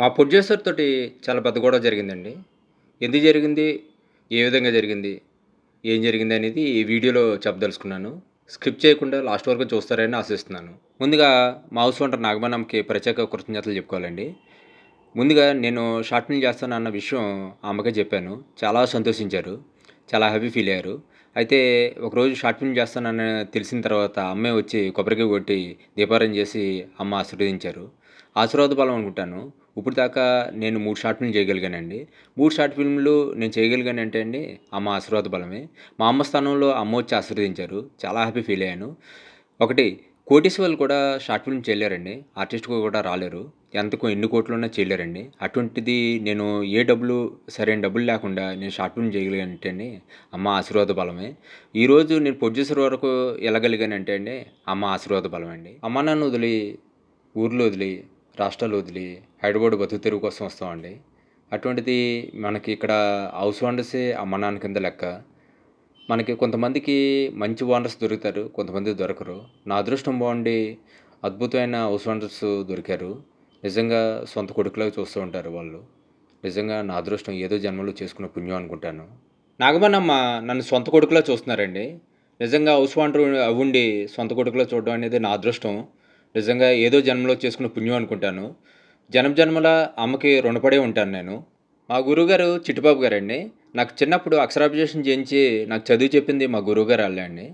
మా ప్రొడ్యూసర్ తోటి చాలా పెద్ద గొడవ జరిగిందండి. ఎందుకు జరిగింది? ఏ విధంగా జరిగింది? ఏం జరిగిందనేది ఈ వీడియోలో చెప్పదలుచుకున్నాను. స్కిప్ చేయకుండా లాస్ట్ వరకు చూస్తారని ఆశిస్తున్నాను. ముందుగా మా హౌస్ ఓనర్ నాగమనమ్మకి ప్రత్యేక కృతజ్ఞతలు చెప్పుకోవాలండి. ముందుగా నేను షార్ట్ ఫిల్మ్ చేస్తానన్న విషయం ఆ అమ్మకే చెప్పాను. చాలా సంతోషించారు. చాలా హ్యాపీ ఫీల్ అయ్యారు. అయితే ఒకరోజు షార్ట్ ఫిల్మ్ చేస్తానని తెలిసిన తర్వాత అమ్మే వచ్చి కొబ్బరికాయ కొట్టి దీపారాధన చేసి అమ్మ ఆశీర్వదించారు. ఆశీర్వాద బలం అనుకుంటాను. ఇప్పటిదాకా నేను 3 షార్ట్ ఫిల్మ్‌లు చేయగలిగానండి. 3 షార్ట్ ఫిల్మ్‌లు నేను చేయగలిగానంటే అండి అమ్మ ఆశీర్వాద బలమే. మా అమ్మ స్థానంలో అమ్మొచ్చి ఆశీర్వదించారు. చాలా హ్యాపీ ఫీల్ అయ్యాను. ఒకటి కోటీశ్వర్లు కూడా షార్ట్ ఫిల్మ్ చేయలేరండి. ఆర్టిస్ట్‌గా కూడా రాలేరు. ఎంతకు ఎన్ని కోట్లున్నా చేయలేరండి. అటువంటిది నేను ఏ డబ్బులు సరైన డబ్బులు లేకుండా నేను షార్ట్ ఫిల్మ్ చేయగలిగానంటే అండి అమ్మ ఆశీర్వాద బలమే. ఈరోజు నేను ప్రొడ్యూసర్ వరకు ఎళ్ళగలిగానంటే అండి అమ్మ ఆశీర్వాద బలమండి. అమ్మ నాన్న వదిలి, ఊర్లు వదిలి, రాష్ట్రాలు వదిలి హైదరాబాద్ బతుకు తెరువు కోసం వస్తామండి. అటువంటిది మనకి ఇక్కడ హౌస్ ఓనర్సే అమ్మ నాన్న కింద లెక్క. మనకి కొంతమందికి మంచి ఓనర్స్ దొరుకుతారు. కొంతమంది దొరకరు. నా అదృష్టం బావుండి అద్భుతమైన హౌస్ ఓనర్స్ దొరికారు. నిజంగా సొంత కొడుకులాగా చూస్తూ ఉంటారు వాళ్ళు. నిజంగా నా అదృష్టం ఏదో జన్మలో చేసుకున్న పుణ్యం అనుకుంటాను. నాగమనమ్మ నన్ను సొంత కొడుకులా చూస్తున్నారండి. నిజంగా హౌస్ ఓనర్ అవ్వుండి సొంత కొడుకులా చూడడం అనేది నా అదృష్టం. నిజంగా ఏదో జన్మలో చేసుకున్న పుణ్యం అనుకుంటాను. జన్మ జన్మలా అమ్మకి రుణపడే ఉంటాను నేను. మా గురువుగారు చిట్టిబాబు గారండి. నాకు చిన్నప్పుడు అక్షరాభ్యాసం చేయించి నాకు చదువు చెప్పింది మా గురువుగారు ఆళ్ళే అండి.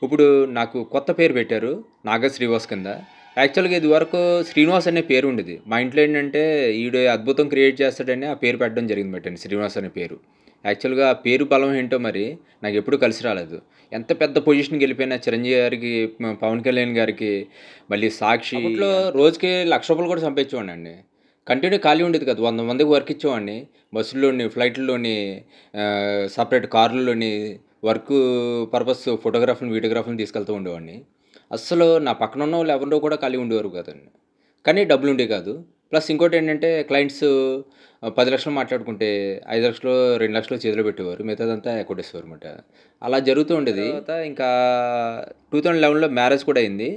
ఇప్పుడు నాకు కొత్త పేరు పెట్టారు. నాగ శ్రీనివాస్ కింద. యాక్చువల్‌గా ఇదివరకు శ్రీనివాస్ అనే పేరు ఉండేది. మా ఇంట్లో ఏంటంటే ఈడు అద్భుతం క్రియేట్ చేస్తాడని ఆ పేరు పెట్టడం జరిగిందన్నమాటండి శ్రీనివాస్ అనే పేరు. యాక్చువల్‌గా ఆ పేరు బలం ఏంటో మరి నాకెప్పుడూ కలిసి రాలేదు. ఎంత పెద్ద పొజిషన్‌కి వెళ్ళిపోయిన చిరంజీవి గారికి, పవన్ కళ్యాణ్ గారికి, మళ్ళీ సాక్షి అప్పట్లో రోజుకి ₹1,00,000 కూడా సంపాదించేవాడినండి. కంటిన్యూ ఖాళీ ఉండేది కాదు. 100 మందికి వర్క్ ఇచ్చేవాడిని. బస్సుల్లోని, ఫ్లైట్‌ల్లోని, సెపరేట్ కార్‌ల్లోని వర్కు పర్పస్ ఫోటోగ్రాఫర్‌ని, వీడియోగ్రాఫర్‌ని తీసుకెళ్తూ ఉండేవాడిని. అస్సలు నా పక్కన ఉన్నోళ్ళు ఎవరు కూడా ఖాళీ ఉండేవారు కాదండి. కానీ డబ్బులుండేవి కాదు. ప్లస్ ఇంకోటేంటంటే క్లయింట్స్ 10,00,000 మాట్లాడుకుంటే 5,00,000, 2,00,000 చేతిలో పెట్టేవారు. మిగతాదంతా ఎగ్గొట్టేసేవారన్నమాట. అలా జరుగుతూ ఉండేది. తర్వాత ఇంకా 2011లో మ్యారేజ్ కూడా అయింది.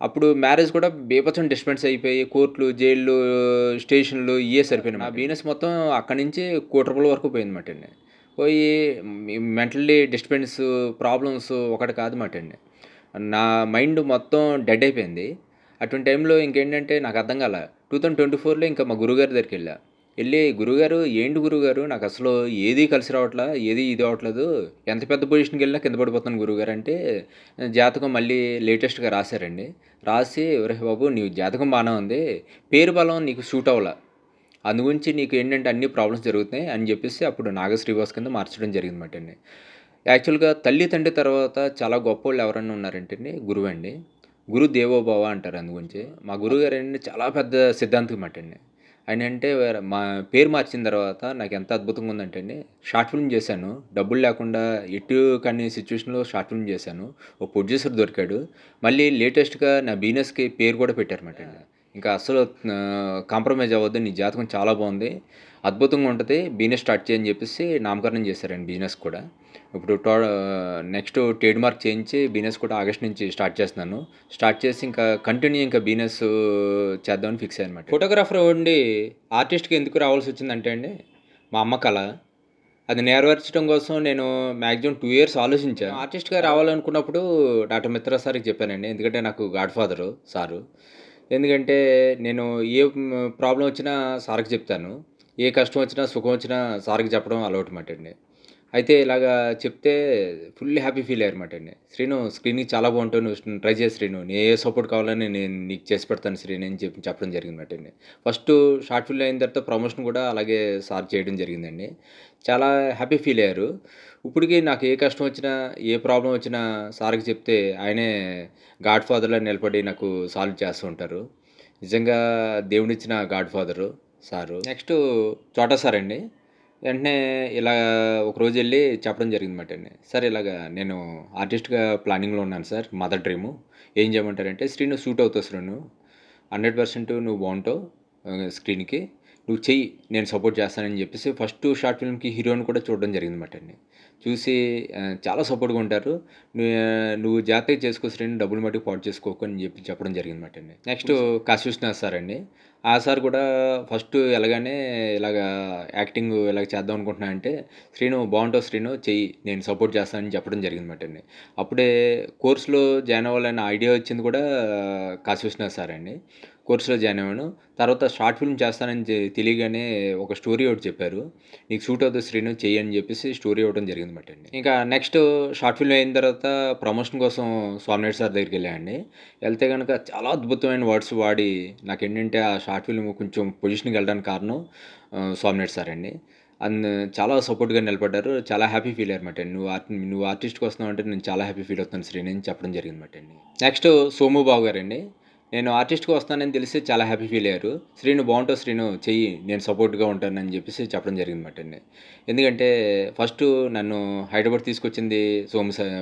అప్పుడు మ్యారేజ్ కూడా బీభత్సం డిస్టర్బెన్స్ అయిపోయి కోర్టులు, జైల్లు, స్టేషన్‌లు ఇయ్యే సరిపోయినాయి. నా బిజినెస్ మొత్తం అక్కడి నుంచి ₹1,00,00,000 వరకు పోయిందన్నమాటండి. పోయి మెంటల్లీ డిస్టర్బెన్స్ ప్రాబ్లమ్స్ ఒకటి కాదన్నమాటండి. నా మైండ్ మొత్తం డెడ్ అయిపోయింది. అటువంటి టైంలో ఇంకేంటంటే నాకు అర్థం కాల. 2024లో ఇంకా మా గురువుగారి దగ్గరికెళ్ళా. ఎళ్ళి "గురువుగారు ఏంటి గురువుగారు నాకసలు ఏది కలిసి రావట్లా, ఏది ఇది అవ్వట్లేదు. ఎంత పెద్ద పొజిషన్‌కెళ్ళినా కింద పడిపోతున్నాను గురువుగారు" అంటే జాతకం మళ్ళీ లేటెస్ట్‌గా రాశారండి. రాసి "ఒరేయ్ బాబు నీ జాతకం బానే ఉంది. పేరు బలం నీకు సూట్ అవ్వల. అందు గురించి నీకు ఏంటంటే అన్ని ప్రాబ్లమ్స్ జరుగుతున్నాయి" అని చెప్పేసి అప్పుడు నాగ శ్రీనివాస్ కింద మార్చడం జరిగిందన్నమాటండి. యాక్చువల్‌గా తల్లి, తండ్రి తర్వాత చాలా గొప్పోళ్ళు ఎవరన్నా ఉన్నారంటే అండి గురువండి. గురు దేవో భవ అంటారు అందు గురించి. మా గురువుగారేంటంటే చాలా పెద్ద సిద్ధాంతికమటండి. ఆయనంటే మా పేరు మార్చిన తర్వాత నాకెంత అద్భుతంగా ఉందంటే అండి, షార్ట్ ఫిల్మ్ చేశాను. డబ్బులు లేకుండా ఎటు కాని సిచ్యుయేషన్‌లో షార్ట్ ఫిల్మ్ చేశాను. ఓ ప్రొడ్యూసర్ దొరికాడు. మళ్ళీ లేటెస్ట్‌గా నా బిజినెస్‌కి పేరు కూడా పెట్టారన్నమాటండి. ఇంకా అస్సలు కాంప్రమైజ్ అవ్వద్దు. నీ జాతకం చాలా బావుంది. అద్భుతంగా ఉంటది. బిజినెస్ స్టార్ట్ చెయ్యి అని చెప్పేసి నామకరణం చేశారండి బిజినెస్ కూడా. ఇప్పుడు నెక్స్ట్ ట్రేడ్ మార్క్ చేయించి బిజినెస్ కూడా ఆగస్ట్ నుంచి స్టార్ట్ చేస్తున్నాను. స్టార్ట్ చేసి ఇంకా కంటిన్యూ ఇంకా బిజినెస్ చేద్దామని ఫిక్స్ అయ్యానన్నమాట. ఫోటోగ్రాఫర్ ఉండి ఆర్టిస్ట్‌కి ఎందుకు రావాల్సొచ్చిందంటే అండి, మా అమ్మ కల. అది నెరవేర్చడం కోసం నేను మాక్సిమం 2 ఇయర్స్ ఆలోచించా. ఆర్టిస్ట్‌గా రావాలనుకున్నప్పుడు డాక్టర్ మిత్రా సార్‌కి చెప్పానండి. ఎందుకంటే నాకు గాడ్ ఫాదరు సారు. ఎందుకంటే నేను ఏ ప్రాబ్లమ్ వచ్చినా సార్‌కి చెప్తాను. ఏ కష్టం వచ్చినా, సుఖం వచ్చినా సార్‌కి చెప్పడం అలవాటుమాటండి. అయితే ఇలాగా చెప్తే ఫుల్ హ్యాపీ ఫీల్ అయ్యారన్నమాటండి. "శ్రీను స్క్రీనింగ్ చాలా బావుంటావు. నువ్వు ట్రై చేయి శ్రీను. ఏ సపోర్ట్ కావాలని నేను నీకు చేసి పెడతాను శ్రీను" అని చెప్పడం జరిగిందన్నమాటండి. ఫస్టు షార్ట్ ఫిల్మ్ అయిన తర్వాత ప్రమోషన్ కూడా అలాగే సార్ చేయడం జరిగిందండి. చాలా హ్యాపీ ఫీల్ అయ్యారు. ఇప్పటికి నాకు ఏ కష్టం వచ్చినా, ఏ ప్రాబ్లమ్ వచ్చినా సార్‌కి చెప్తే ఆయనే గాడ్ ఫాదర్‌లా నిలబడి నాకు సాల్వ్ చేస్తూ ఉంటారు. నిజంగా దేవుడిచ్చిన గాడ్ ఫాదరు సారు. నెక్స్టు చోటా సార్ అండి. వెంటనే ఇలా ఒకరోజెళ్ళి చెప్పడం జరిగిందన్నమాటండి. "సార్ ఇలాగ నేను ఆర్టిస్ట్‌గా ప్లానింగ్‌లో ఉన్నాను సార్. Mother dream. ఏం చేయమంటారంటే" "శ్రీను సూట్ అవుతావు శ్రీను. 100% నువ్వు బావుంటావు స్క్రీన్‌కి. నువ్వు చెయ్యి, నేను సపోర్ట్ చేస్తానని చెప్పేసి ఫస్ట్ షార్ట్ ఫిల్మ్‌కి హీరోని కూడా చూడడం జరిగిందన్నమాట అండి. చూసి చాలా సపోర్ట్‌గా ఉంటారు. నువ్వు జాగ్రత్తగా చేసుకో శ్రేణి, డబ్బులు మట్టుకు పాడు చేసుకోకు అని చెప్పి చెప్పడం జరిగిందన్నమాట అండి. నెక్స్ట్ కాశీ విశ్వనాథ్ సార్ అండి. ఆ సార్ కూడా ఫస్ట్ ఎళ్ళగానే ఇలాగా యాక్టింగ్ ఇలాగ చేద్దాం అనుకుంటున్నా అంటే, "శ్రీను బావుంటావు శ్రీను చెయ్యి, నేను సపోర్ట్ చేస్తానని" చెప్పడం జరిగిందన్నమాట అండి. అప్పుడే కోర్స్‌లో జాయిన్ అవ్వాలన్న ఐడియా వచ్చింది కూడా కాశీ విశ్వనాథ్ సారే అండి. కోర్స్‌లో జాయిన్ అయ్యాను. తర్వాత షార్ట్ ఫిల్మ్ చేస్తానని తెలియగానే ఒక స్టోరీ ఒకటి చెప్పారు. "నీకు సూట్ అవుతది శ్రీను చెయ్యి" అని చెప్పేసి స్టోరీ ఇవ్వడం జరిగిందన్నమాట అండి. ఇంకా నెక్స్ట్ షార్ట్ ఫిల్మ్ అయిన తర్వాత ప్రమోషన్ కోసం స్వామినాయుడు సార్ దగ్గరికెళ్ళానండి. వెళ్తే గనక చాలా అద్భుతమైన వర్డ్స్ వాడి నాకేంటంటే ఆ షార్ట్ ఫిల్మ్ కొంచెం పొజిషన్‌కి వెళ్ళడానికి కారణం స్వామినాయుడు సార్ అండి. అండ్ చాలా సపోర్ట్‌గా నిలబడ్డారు. చాలా హ్యాపీ ఫీల్ అయ్యారన్నమాట. "నువ్వు ఆర్టిస్ట్‌గా వస్తున్నావంటే నేను చాలా హ్యాపీ ఫీల్ అవుతున్నాను శ్రీను" అని చెప్పడం జరిగిందన్నమాట అండి. నెక్స్ట్ సోము బాబు గారండి. నేను ఆర్టిస్ట్‌గా వస్తానని తెలిసి చాలా హ్యాపీ ఫీల్ అయ్యారు. "శ్రీను బావుంటావు శ్రీను చెయ్యి, నేను సపోర్ట్‌గా ఉంటానని" చెప్పేసి చెప్పడం జరిగిందన్నమాట అండి. ఎందుకంటే ఫస్టు నన్ను హైదరాబాద్ తీసుకొచ్చింది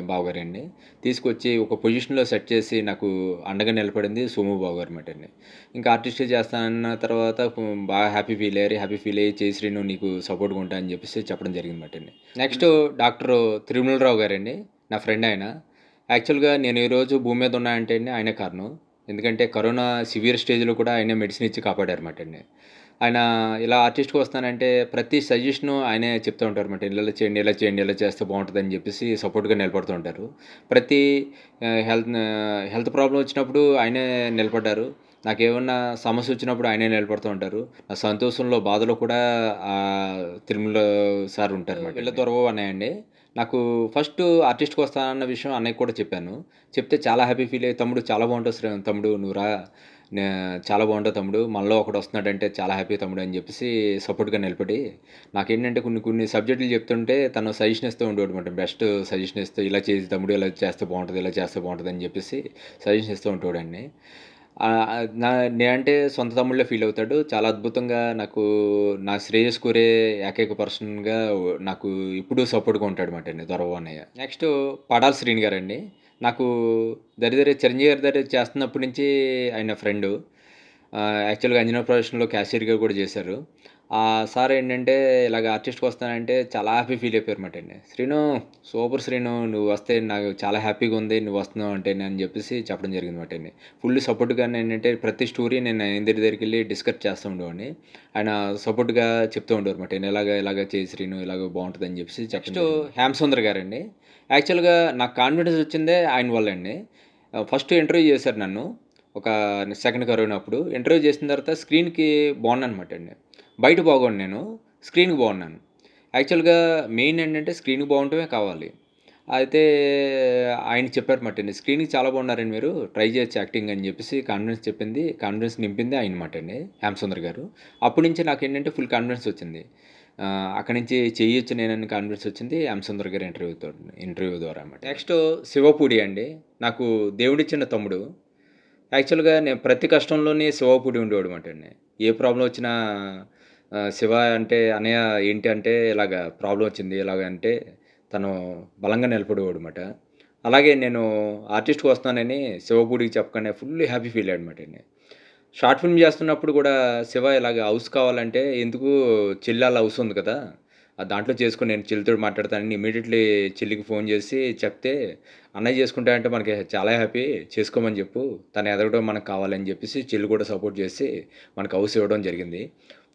బాబు గారండి. తీసుకొచ్చి ఒక పొజిషన్‌లో సెట్ చేసి నాకు అండగా నిలబడింది సోము బాబు గారన్నమాట అండి. ఇంకా ఆర్టిస్ట్‌గా చేస్తానన్న తర్వాత బాగా హ్యాపీ ఫీల్ అయ్యారు. హ్యాపీ ఫీల్ అయ్యి "చెయ్యి శ్రీను నీకు సపోర్ట్‌గా ఉంటా" అని చెప్పేసి చెప్పడం జరిగిందన్నమాట అండి. నెక్స్ట్ డాక్టర్ తిరుమలరావు గారండి. నా ఫ్రెండ్ ఆయన. యాక్చువల్‌గా నేను ఈరోజు భూమి మీద ఉన్నా అంటే అండి ఆయనే కారణం. ఎందుకంటే కరోనా సివియర్ స్టేజ్‌లో కూడా ఆయనే మెడిసిన్ ఇచ్చి కాపాడారన్నమాట అండి. ఆయన ఇలా ఆర్టిస్ట్‌గా వస్తానంటే ప్రతి సజెషను ఆయనే చెప్తూ ఉంటారన్నమాట. ఇలా చేయండి, ఇలా చేయండి, ఇలా చేస్తే బావుంటదని చెప్పేసి సపోర్ట్‌గా నిలబడుతూ ఉంటారు. ప్రతి హెల్త్ ప్రాబ్లమ్ వచ్చినప్పుడు ఆయనే నిలబడ్డారు. నాకేమన్నా సమస్య వచ్చినప్పుడు ఆయనే నిలబడుతూ ఉంటారు. నా సంతోషంలో, బాధలో కూడా తిరుమల సార్ ఉంటారన్నమాట. వీళ్ళ దొరబాబు అన్నయ్య అండి. నాకు ఫస్టు ఆర్టిస్ట్‌గా వస్తానన్న విషయం అన్నయ్యకి కూడా చెప్పాను. చెప్తే చాలా హ్యాపీ ఫీల్ అయ్యి, "తమ్ముడు చాలా బావుంటావు తమ్ముడు నువ్వు రా. నే చాలా బావుంటావు తమ్ముడు. మనలో ఒకడు వస్తున్నాడంటే చాలా హ్యాపీ తమ్ముడు" అని చెప్పేసి సపోర్ట్‌గా నిలబడి, నాకేంటంటే కొన్ని కొన్ని సబ్జెక్టులు చెప్తుంటే తను సజెషన్ ఇస్తూ ఉండేవాడన్నమాట. బెస్ట్ సజెషన్ ఇస్తూ, "ఇలా చేయి తమ్ముడు, ఇలా చేస్తే బావుంటది, ఇలా చేస్తే బావుంటది" అని చెప్పేసి సజెషన్ ఇస్తూ ఉంటాడండి. నేనంటే సొంత తమ్ముడిలా ఫీల్ అవుతాడు. చాలా అద్భుతంగా నాకు నా శ్రేయస్సు కోరే ఏకైక పర్సన్‌గా నాకు ఎప్పుడూ సపోర్ట్‌గా ఉంటాడన్నమాట అండి దొరబాబు అన్నయ్య. నెక్స్ట్ పడాల శ్రీను గారండి. నాకు దరిదరే చిరంజీవి గారి దగ్గర చేస్తున్నప్పటి నుంచి ఆయన ఫ్రెండు. యాక్చువల్‌గా అంజనా ప్రొడక్షన్‌లో క్యాషియర్‌గా కూడా చేశారు. సార్ ఏంటంటే ఇలాగ ఆర్టిస్ట్‌గా వస్తానంటే చాలా హ్యాపీ ఫీల్ అయిపోయారన్నమాట అండి. "శ్రీను సూపర్ శ్రీను నువ్వు వస్తే నాకు చాలా హ్యాపీగా ఉంది. నువ్వు వస్తున్నావు అంటేనే" అని చెప్పేసి చెప్పడం జరిగిందన్నమాట అండి. ఫుల్ సపోర్ట్‌గా ఏంటంటే ప్రతి స్టోరీ నేను ఆయన దగ్గరికెళ్ళి డిస్కస్ చేస్తూ ఉండేవాడిని. ఆయన సపోర్ట్‌గా చెప్తూ ఉండేవారన్నమాట. "ఇలాగ చేయి శ్రీను ఇలాగ బావుంటదని" చెప్పేసి చెప్పడం జరిగింది. హేమసుందర్ గారండి. యాక్చువల్‌గా నాకు కాన్ఫిడెన్స్ వచ్చిందే ఆయన వల్లే అండి. ఫస్ట్ ఇంటర్వ్యూ చేశారు నన్ను. ఒక సెకండ్ కరోనా అప్పుడు. ఇంటర్వ్యూ చేసిన తర్వాత స్క్రీన్‌కి బాగున్నానన్నమాట అండి. బయట బాగోను నేను. స్క్రీన్‌కి బాగున్నాను. యాక్చువల్‌గా మెయిన్ ఏంటంటే స్క్రీన్‌కి బాగుండటమే కావాలి. అయితే ఆయన చెప్పారన్నమాట అండి. "స్క్రీన్‌కి చాలా బాగున్నారండి మీరు. ట్రై చేయొచ్చు యాక్టింగ్" అని చెప్పేసి కాన్ఫిడెన్స్ నింపింది ఆయనమాట అండి. హేమసుందర్ గారు. అప్పటి నుంచి నాకేంటంటే ఫుల్ కాన్ఫిడెన్స్ వచ్చింది. అక్కడి నుంచి చేయొచ్చు నేనని కాన్ఫిడెన్స్ వచ్చింది హేమసుందర్ గారి ఇంటర్వ్యూ ద్వారా అన్నమాట. నెక్స్ట్ శివపూడి అండి. నాకు దేవుడిచ్చిన తమ్ముడు. యాక్చువల్‌గా నేను ప్రతి కష్టంలోని శివపూడి ఉండేవాడనమాట అండి. ఏ ప్రాబ్లమ్ వచ్చినా శివ అంటే "అన్నయ్య ఏంటి" అంటే ఇలాగ ప్రాబ్లమ్ వచ్చింది ఇలాగంటే తను బలంగా నిలబడేవాడనమాట. అలాగే నేను ఆర్టిస్ట్‌గా వస్తున్నానని శివపూడికి చెప్పగానే ఫుల్ హ్యాపీ ఫీల్ అయ్యాడనమాట అండి. షార్ట్ ఫిల్మ్ చేస్తున్నప్పుడు కూడా శివ ఇలాగ హౌస్ కావాలంటే ఎందుకు చెల్లి ఆళ్ళ హౌస్ ఉంది కదా! దాంట్లో చేసుకొని నేను చెల్లితోటి మాట్లాడతానని ఇమ్మీడియేట్‌లీ చెల్లికి ఫోన్ చేసి చెప్తే, "అన్నయ్య చేసుకుంటానంటే మనకి చాలా హ్యాపీ చేసుకోమని చెప్పు. తను ఎదగడం మనకు కావాలని" చెప్పేసి చెల్లి కూడా సపోర్ట్ చేసి మనకు హౌస్ ఇవ్వడం జరిగింది.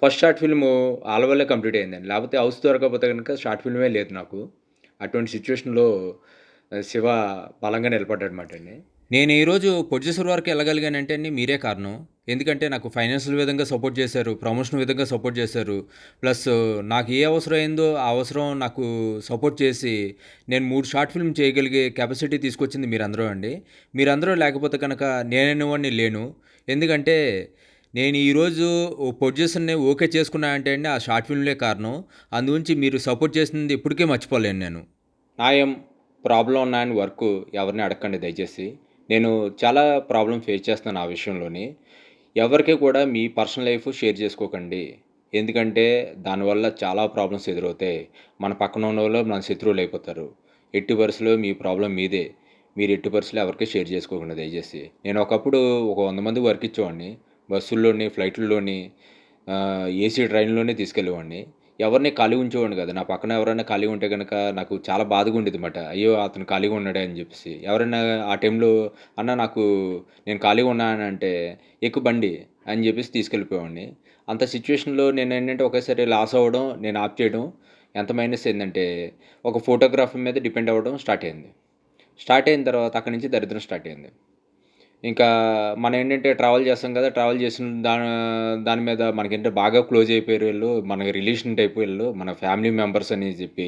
ఫస్ట్ షార్ట్ ఫిల్ము ఆళ్ళ వల్లే కంప్లీట్ అయిందండి. లేకపోతే హౌస్ దొరకకపోతే గనుక షార్ట్ ఫిల్మే లేదు నాకు. అటువంటి సిట్యుయేషన్‌లో శివ బలంగా నిలబడ్డాడనమాట అండి. నేను ఈరోజు ప్రొడ్యూసర్ వరకు ఎళ్ళగలిగానంటే అండి మీరే కారణం. ఎందుకంటే నాకు ఫైనాన్షియల్ విధంగా సపోర్ట్ చేశారు. ప్రమోషన్ విధంగా సపోర్ట్ చేశారు. ప్లస్ నాకు ఏ అవసరం అయిందో ఆ అవసరం నాకు సపోర్ట్ చేసి నేను 3 షార్ట్ ఫిల్మ్ చేయగలిగే కెపాసిటీ తీసుకొచ్చింది మీరందరూ అండి. మీరందరూ లేకపోతే కనుక నేననేవాడిని లేను. ఎందుకంటే నేను ఈరోజు ఓ ప్రొడ్యూసర్‌ని ఓకే చేసుకున్నా అంటే అండి ఆ షార్ట్ ఫిల్మ్‌లే కారణం. అందుగురించి మీరు సపోర్ట్ చేసింది ఎప్పటికీ మర్చిపోలేను నేను. న్యాయం, ప్రాబ్లమ్ ఉన్నాయని వర్కు ఎవరిని అడగకండి దయచేసి. నేను చాలా ప్రాబ్లమ్ ఫేస్ చేస్తున్నాను ఆ విషయంలోని. ఎవరికీ కూడా మీ పర్సనల్ లైఫ్ షేర్ చేసుకోకండి. ఎందుకంటే దానివల్ల చాలా ప్రాబ్లమ్స్ ఎదురవుతాయి. మన పక్కనున్నోళ్ళు మన శత్రువులైపోతారు. ఎట్టి పరిస్థితిలో మీ ప్రాబ్లమ్ మీదే. మీరు ఎట్టి పరిస్థితిలో ఎవరికీ షేర్ చేసుకోకండి దయచేసి. నేను ఒకప్పుడు ఒక 100 మందికి వర్క్ ఇచ్చేవాడిని. బస్సుల్లోని, ఫ్లైట్‌ల్లోని ఏసీ ట్రైన్‌లోనే తీసుకెళ్ళేవాడిని. ఎవరిని ఖాళీ ఉంచేవాడిని కాదు. నా పక్కన ఎవరైనా ఖాళీగా ఉంటే గనక నాకు చాలా బాధగా ఉండేదిమాట. అయ్యో! అతను ఖాళీగా ఉన్నాడే అని చెప్పేసి. ఎవరైనా ఆ టైంలో అన్న నాకు నేను ఖాళీగా ఉన్నానంటే, ఎక్కు బండి అని చెప్పేసి తీసుకెళ్ళిపోయేవాడిని. అంత సిట్యుయేషన్‌లో నేనేంటంటే ఒకేసారి లాస్ అవ్వడం, నేను ఆప్ చేయడం ఎంత మైనస్ అయిందంటే, ఒక ఫోటోగ్రఫీ మీద డిపెండ్ అవ్వడం స్టార్ట్ అయింది. స్టార్ట్ అయిన తర్వాత అక్కడి నుంచి దరిద్రం స్టార్ట్ అయింది. ఇంకా మనమేంటంటే ట్రావెల్ చేస్తాం కదా! ట్రావెల్ చేసిన దాని మీద మనకేంటంటే బాగా క్లోజ్ అయిపోయారు ఈళ్ళు. మనకి రిలేషన్ టైప్ ఈళ్ళు. మన ఫ్యామిలీ మెంబర్స్ అని చెప్పి,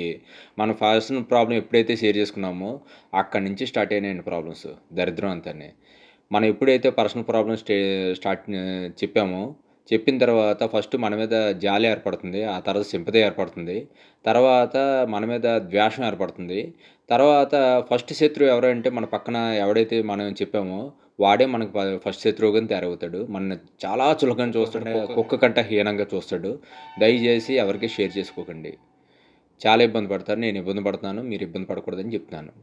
మన పర్సనల్ ప్రాబ్లమ్ ఎప్పుడైతే షేర్ చేసుకున్నామో, అక్కడి నుంచి స్టార్ట్ అయినాయండి ప్రాబ్లమ్స్. దరిద్రం అంతాని. మనం ఎప్పుడైతే పర్సనల్ ప్రాబ్లమ్స్ చెప్పామో, చెప్పిన తర్వాత ఫస్ట్ మన మీద జాలి ఏర్పడుతుంది. ఆ తర్వాత సింపతి ఏర్పడుతుంది. తర్వాత మన మీద ద్వేషం ఏర్పడుతుంది. తర్వాత ఫస్ట్ శత్రువు ఎవరంటే మన పక్కన ఎవడైతే మనం చెప్పామో వాడే మనకు ఫస్ట్ శత్రువుగాని తయారవుతాడు. మనల్ని చాలా చులకన చూస్తాడు. కుక్క కంటే హీనంగా చూస్తాడు. దయచేసి ఎవరికీ షేర్ చేసుకోకండి. చాలా ఇబ్బంది పడతారు. నేను ఇబ్బంది పడుతున్నాను. మీరు ఇబ్బంది పడకూడదని చెప్తున్నాను.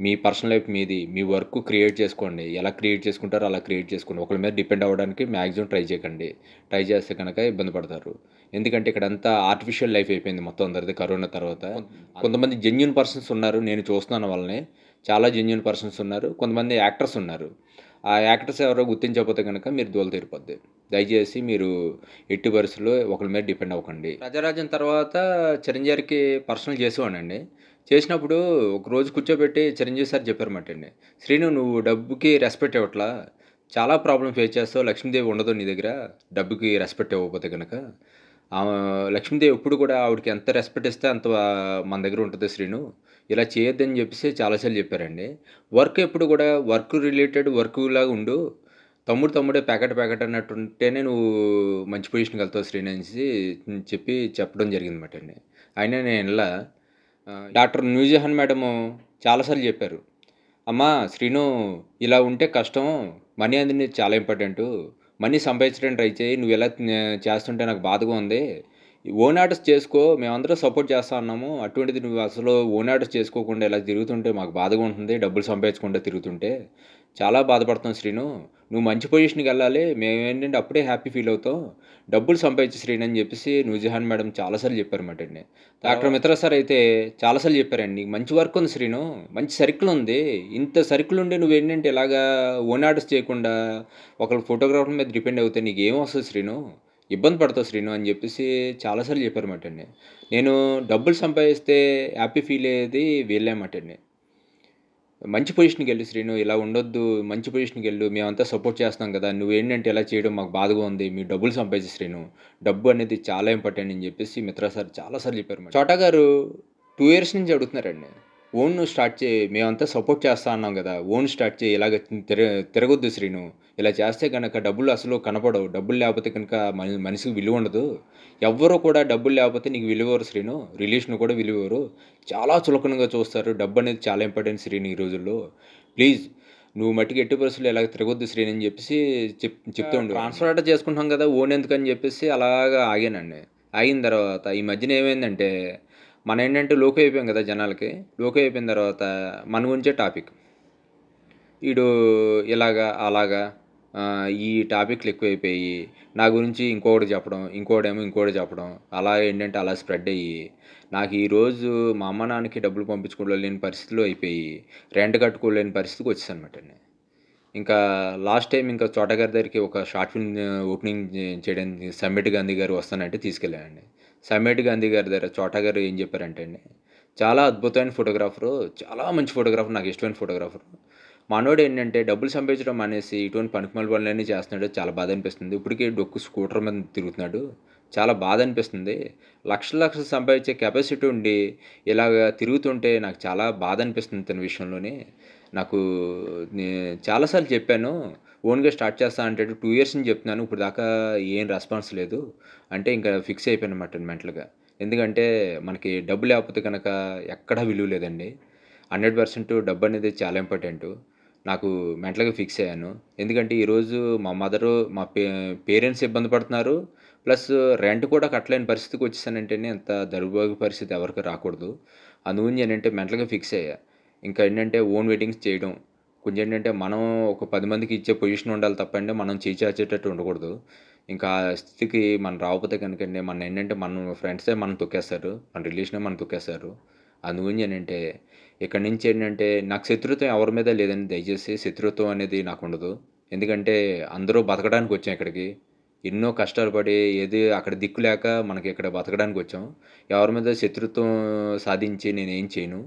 మీ పర్సనల్ లైఫ్ మీది. మీ వర్క్ క్రియేట్ చేసుకోండి. ఎలా క్రియేట్ చేసుకుంటారో అలా క్రియేట్ చేసుకోండి. ఒకళ్ళ మీద డిపెండ్ అవ్వడానికి మాక్సిమం ట్రై చేయకండి. ట్రై చేస్తే గనక ఇబ్బంది పడతారు. ఎందుకంటే ఇక్కడంతా ఆర్టిఫిషియల్ లైఫ్ అయిపోయింది మొత్తం అందరిది కరోనా తర్వాత. కొంతమంది జెన్యూన్ పర్సన్స్ ఉన్నారు. నేను చూస్తున్నాను వాళ్ళని. చాలా జెన్యూన్ పర్సన్స్ ఉన్నారు. కొంతమంది యాక్టర్స్ ఉన్నారు. ఆ యాక్టర్స్ ఎవరో గుర్తించకపోతే గనక మీరు దూల తీరిపోద్ది. దయచేసి మీరు ఎట్టి పరిస్థితుల్లో ఒకళ్ళ మీద డిపెండ్ అవ్వకండి. ప్రజారాజ్యం తర్వాత చిరంజీవి గారికి పర్సనల్ చేసేవాడినండి. చేసినప్పుడు ఒకరోజు కూర్చోబెట్టి చిరంజీవి సార్ చెప్పారన్నమాటండి. "శ్రీను నువ్వు డబ్బుకి రెస్పెక్ట్ ఇవ్వట్లా. చాలా ప్రాబ్లమ్ ఫేస్ చేస్తావు. లక్ష్మీదేవి ఉండదు నీ దగ్గర. డబ్బుకి రెస్పెక్ట్ ఇవ్వకపోతే గనక. లక్ష్మీదేవి ఎప్పుడు కూడా ఆవిడకి ఎంత రెస్పెక్ట్ ఇస్తే అంత మన దగ్గర ఉంటది శ్రీను. ఇలా చేయొద్దని" చెప్పేసి చాలా సార్లు చెప్పారండి. వర్క్ ఎప్పుడు కూడా వర్క్ రిలేటెడ్ వర్క్‌లాగా ఉండు. తమ్ముడే ప్యాకెట్ ప్యాకెట్ అన్నట్టుంటేనే నువ్వు మంచి పొజిషన్‌కి వెళ్తావు శ్రీను అనేసి చెప్పడం జరిగిందన్నమాటండి. అయినా నేను ఇనలా. డాక్టర్ నూర్జహాన్ మేడము చాలా సార్లు చెప్పారు. "అమ్మా శ్రీను ఇలా ఉంటే కష్టం. మనీ అనేది చాలా ఇంపార్టెంటు. మనీ సంపాదించడానికి ట్రై చెయ్యి. నువ్వు ఇలా చేస్తుంటే నాకు బాధగా ఉంది. ఓన్ ఆర్డర్స్ చేసుకో. మేమందరం సపోర్ట్ చేస్తా ఉన్నాము. అటువంటిది నువ్వు అసలు ఓన్ ఆర్డర్స్ చేసుకోకుండా ఇలా తిరుగుతుంటే మాకు బాధగా ఉంటుంది. డబ్బులు సంపాదించకుండా తిరుగుతుంటే. చాలా బాధపడుతున్నాం శ్రీను. నువ్వు మంచి పొజిషన్‌కెళ్ళాలి. మేమేంటంటే అప్పుడే హ్యాపీ ఫీల్ అవుతాం. డబ్బులు సంపాదించు శ్రీను" అని చెప్పేసి నూర్జహాన్ మేడం చాలా సార్లు చెప్పారన్నమాటండి. డాక్టర్ మిత్రా సార్ అయితే చాలా సార్లు చెప్పారండి. "నీకు మంచి వర్క్ ఉంది శ్రీను. మంచి సర్కిల్ ఉంది. ఇంత సర్కిల్ ఉండి నువ్వేంటంటే ఇలాగా ఓన్ ఆర్డర్స్ చేయకుండా ఒకళ్ళ ఫోటోగ్రాఫర్ మీద డిపెండ్ అవుతే నీకేమొస్తది శ్రీను? ఇబ్బంది పడతావు శ్రీను" అని చెప్పేసి చాలా సార్లు చెప్పారన్నమాటండి. నేను డబ్బులు సంపాదిస్తే హ్యాపీ ఫీల్ అయ్యేది వీళ్ళేనమాటండి. "మంచి పొజిషన్‌కెళ్ళు శ్రీను. ఇలా ఉండొద్దు. మంచి పొజిషన్‌కెళ్ళు. మేమంతా సపోర్ట్ చేస్తున్నాం కదా! నువ్వేంటంటే ఇలా చేయడం మాకు బాధగా ఉంది. మీరు డబ్బులు సంపాదించు శ్రీను. డబ్బు అనేది చాలా ఇంపార్టెంట్" అని చెప్పేసి మిత్రా సార్ చాలా సార్లు చెప్పారు. చోటా గారు 2 ఇయర్స్ నుంచి అడుగుతున్నారండి. "ఓన్ నువ్వు స్టార్ట్ చేయి. మేమంతా సపోర్ట్ చేస్తా అన్నాం కదా! ఓన్ స్టార్ట్ చేయి. ఇలాగ తిరగొద్దు శ్రీను. ఇలా చేస్తే గనక డబ్బులు అసలు కనపడవు. డబ్బులు లేకపోతే కనుక మనిషికి విలువ ఉండదు. ఎవ్వరు కూడా డబ్బులు లేకపోతే నీకు విలువ ఇవ్వరు శ్రీను. రిలేషన్ కూడా విలువ ఇవ్వరు. చాలా చులకనగా చూస్తారు. డబ్బనేది చాలా ఇంపార్టెంట్ శ్రీను ఈ రోజుల్లో. ప్లీజ్ నువ్వు మట్టికి ఎట్టి పరిస్థితుల్లో ఇలాగ తిరగొద్దు శ్రీను" అని చెప్పేసి చెప్తూ ఉండేవారు. ట్రాన్స్‌ఫర్ ఆర్డర్ చేసుకుంటున్నాం కదా! ఓన్ ఎందుకని చెప్పేసి అలాగా ఆగానండి. ఆగిన తర్వాత ఈ మధ్యన ఏమైందంటే మనమేంటంటే లోకువ అయిపోయాం కదా జనాలకి. లోకువ అయిపోయిన తర్వాత మన గురించే టాపిక్. ఈడు ఇలాగా, అలాగా ఈ టాపిక్‌లు ఎక్కువైపోయి, నా గురించి ఇంకొకడు చెప్పడం, ఇంకోడేమో ఇంకోటి చెప్పడం, అలా ఏంటంటే అలా స్ప్రెడ్ అయ్యి, నాకు ఈరోజు మా అమ్మ, నాన్నకి డబ్బులు పంపించుకోలేని పరిస్థితిలో అయిపోయి, రెంట్ కట్టుకోలేని పరిస్థితికి వచ్చేసానన్నమాటండి. ఇంకా లాస్ట్ టైమ్ ఇంకా చోటా గారి దగ్గరికి ఒక షార్ట్ ఫిల్మ్ ఓపెనింగ్ చేయడానికి సమ్మెట్ గాంధీ గారు వస్తానంటే తీసుకెళ్ళానండి. సమ్మెట్ గాంధీ గారి దగ్గర చోటా గారు ఏం చెప్పారంటే అండి, చాలా అద్భుతమైన ఫోటోగ్రాఫరు, చాలా మంచి ఫోటోగ్రాఫర్, నాకు ఇష్టమైన ఫోటోగ్రాఫరు. మనోడేంటంటే డబ్బులు సంపాదించడం మానేసి ఇటువంటి పనికిమాలిన పనులన్నీ చేస్తున్నాడు. చాలా బాధనిపిస్తుంది. ఇప్పటికే డొక్కు స్కూటర్ మీద తిరుగుతున్నాడు. చాలా బాధనిపిస్తుంది. లక్షలు సంపాదించే కెపాసిటీ ఉండి ఇలాగ తిరుగుతుంటే నాకు చాలా బాధనిపిస్తుంది ఇతని విషయంలోని. నాకు నే చాలా సార్లు చెప్పాను. ఓన్‌గా స్టార్ట్ చేస్తా అంటాడు. 2 ఇయర్స్ నుంచి చెప్తున్నాను. ఇప్పటిదాకా ఏం రెస్పాన్స్ లేదు. అంటే ఇంకా ఫిక్స్ అయిపోయానన్నమాట మెంటల్‌గా. ఎందుకంటే మనకి డబ్బు లేకపోతే గనక ఎక్కడా విలువ లేదండి. 100% డబ్బనేది చాలా ఇంపార్టెంటు. నాకు మెంటల్‌గా ఫిక్స్ అయ్యాను. ఎందుకంటే ఈరోజు మా మదరు, మా పేరెంట్స్ ఇబ్బంది పడుతున్నారు. ప్లస్ రెంట్ కూడా కట్టలేని పరిస్థితికి వచ్చేసానంటేనే అంత దౌర్భాగ్య పరిస్థితి ఎవరికీ రాకూడదు. అందుగురించి నేనంటే మెంటల్‌గా ఫిక్స్ అయ్యా. ఇంకా ఏంటంటే ఓన్ వెడ్డింగ్స్ చేయడం. కొంచెం ఏంటంటే మనం ఒక 10 మందికి ఇచ్చే పొజిషన్ ఉండాలి తప్పండి మనం చేయి చాచేటట్టు ఉండకూడదు. ఇంకా ఆ స్థితికి మనం రాకపోతే కనుకండి ఏంటంటే మన ఫ్రెండ్సే మనం తొక్కేస్తారు. మన రిలేషనే మనం తొక్కేస్తారు. అందు గురించి ఏంటంటే ఇక్కడి నుంచి ఏంటంటే నాకు శత్రుత్వం ఎవరి మీద లేదండి దయచేసి. శత్రుత్వం అనేది నాకుండదు. ఎందుకంటే అందరూ బతకడానికొచ్చాం ఇక్కడికి. ఎన్నో కష్టాలు పడి ఏది అక్కడ దిక్కు లేక మనకి ఇక్కడ బతకడానికొచ్చాం. ఎవరి మీద శత్రుత్వం సాధించి నేనేం చేయను.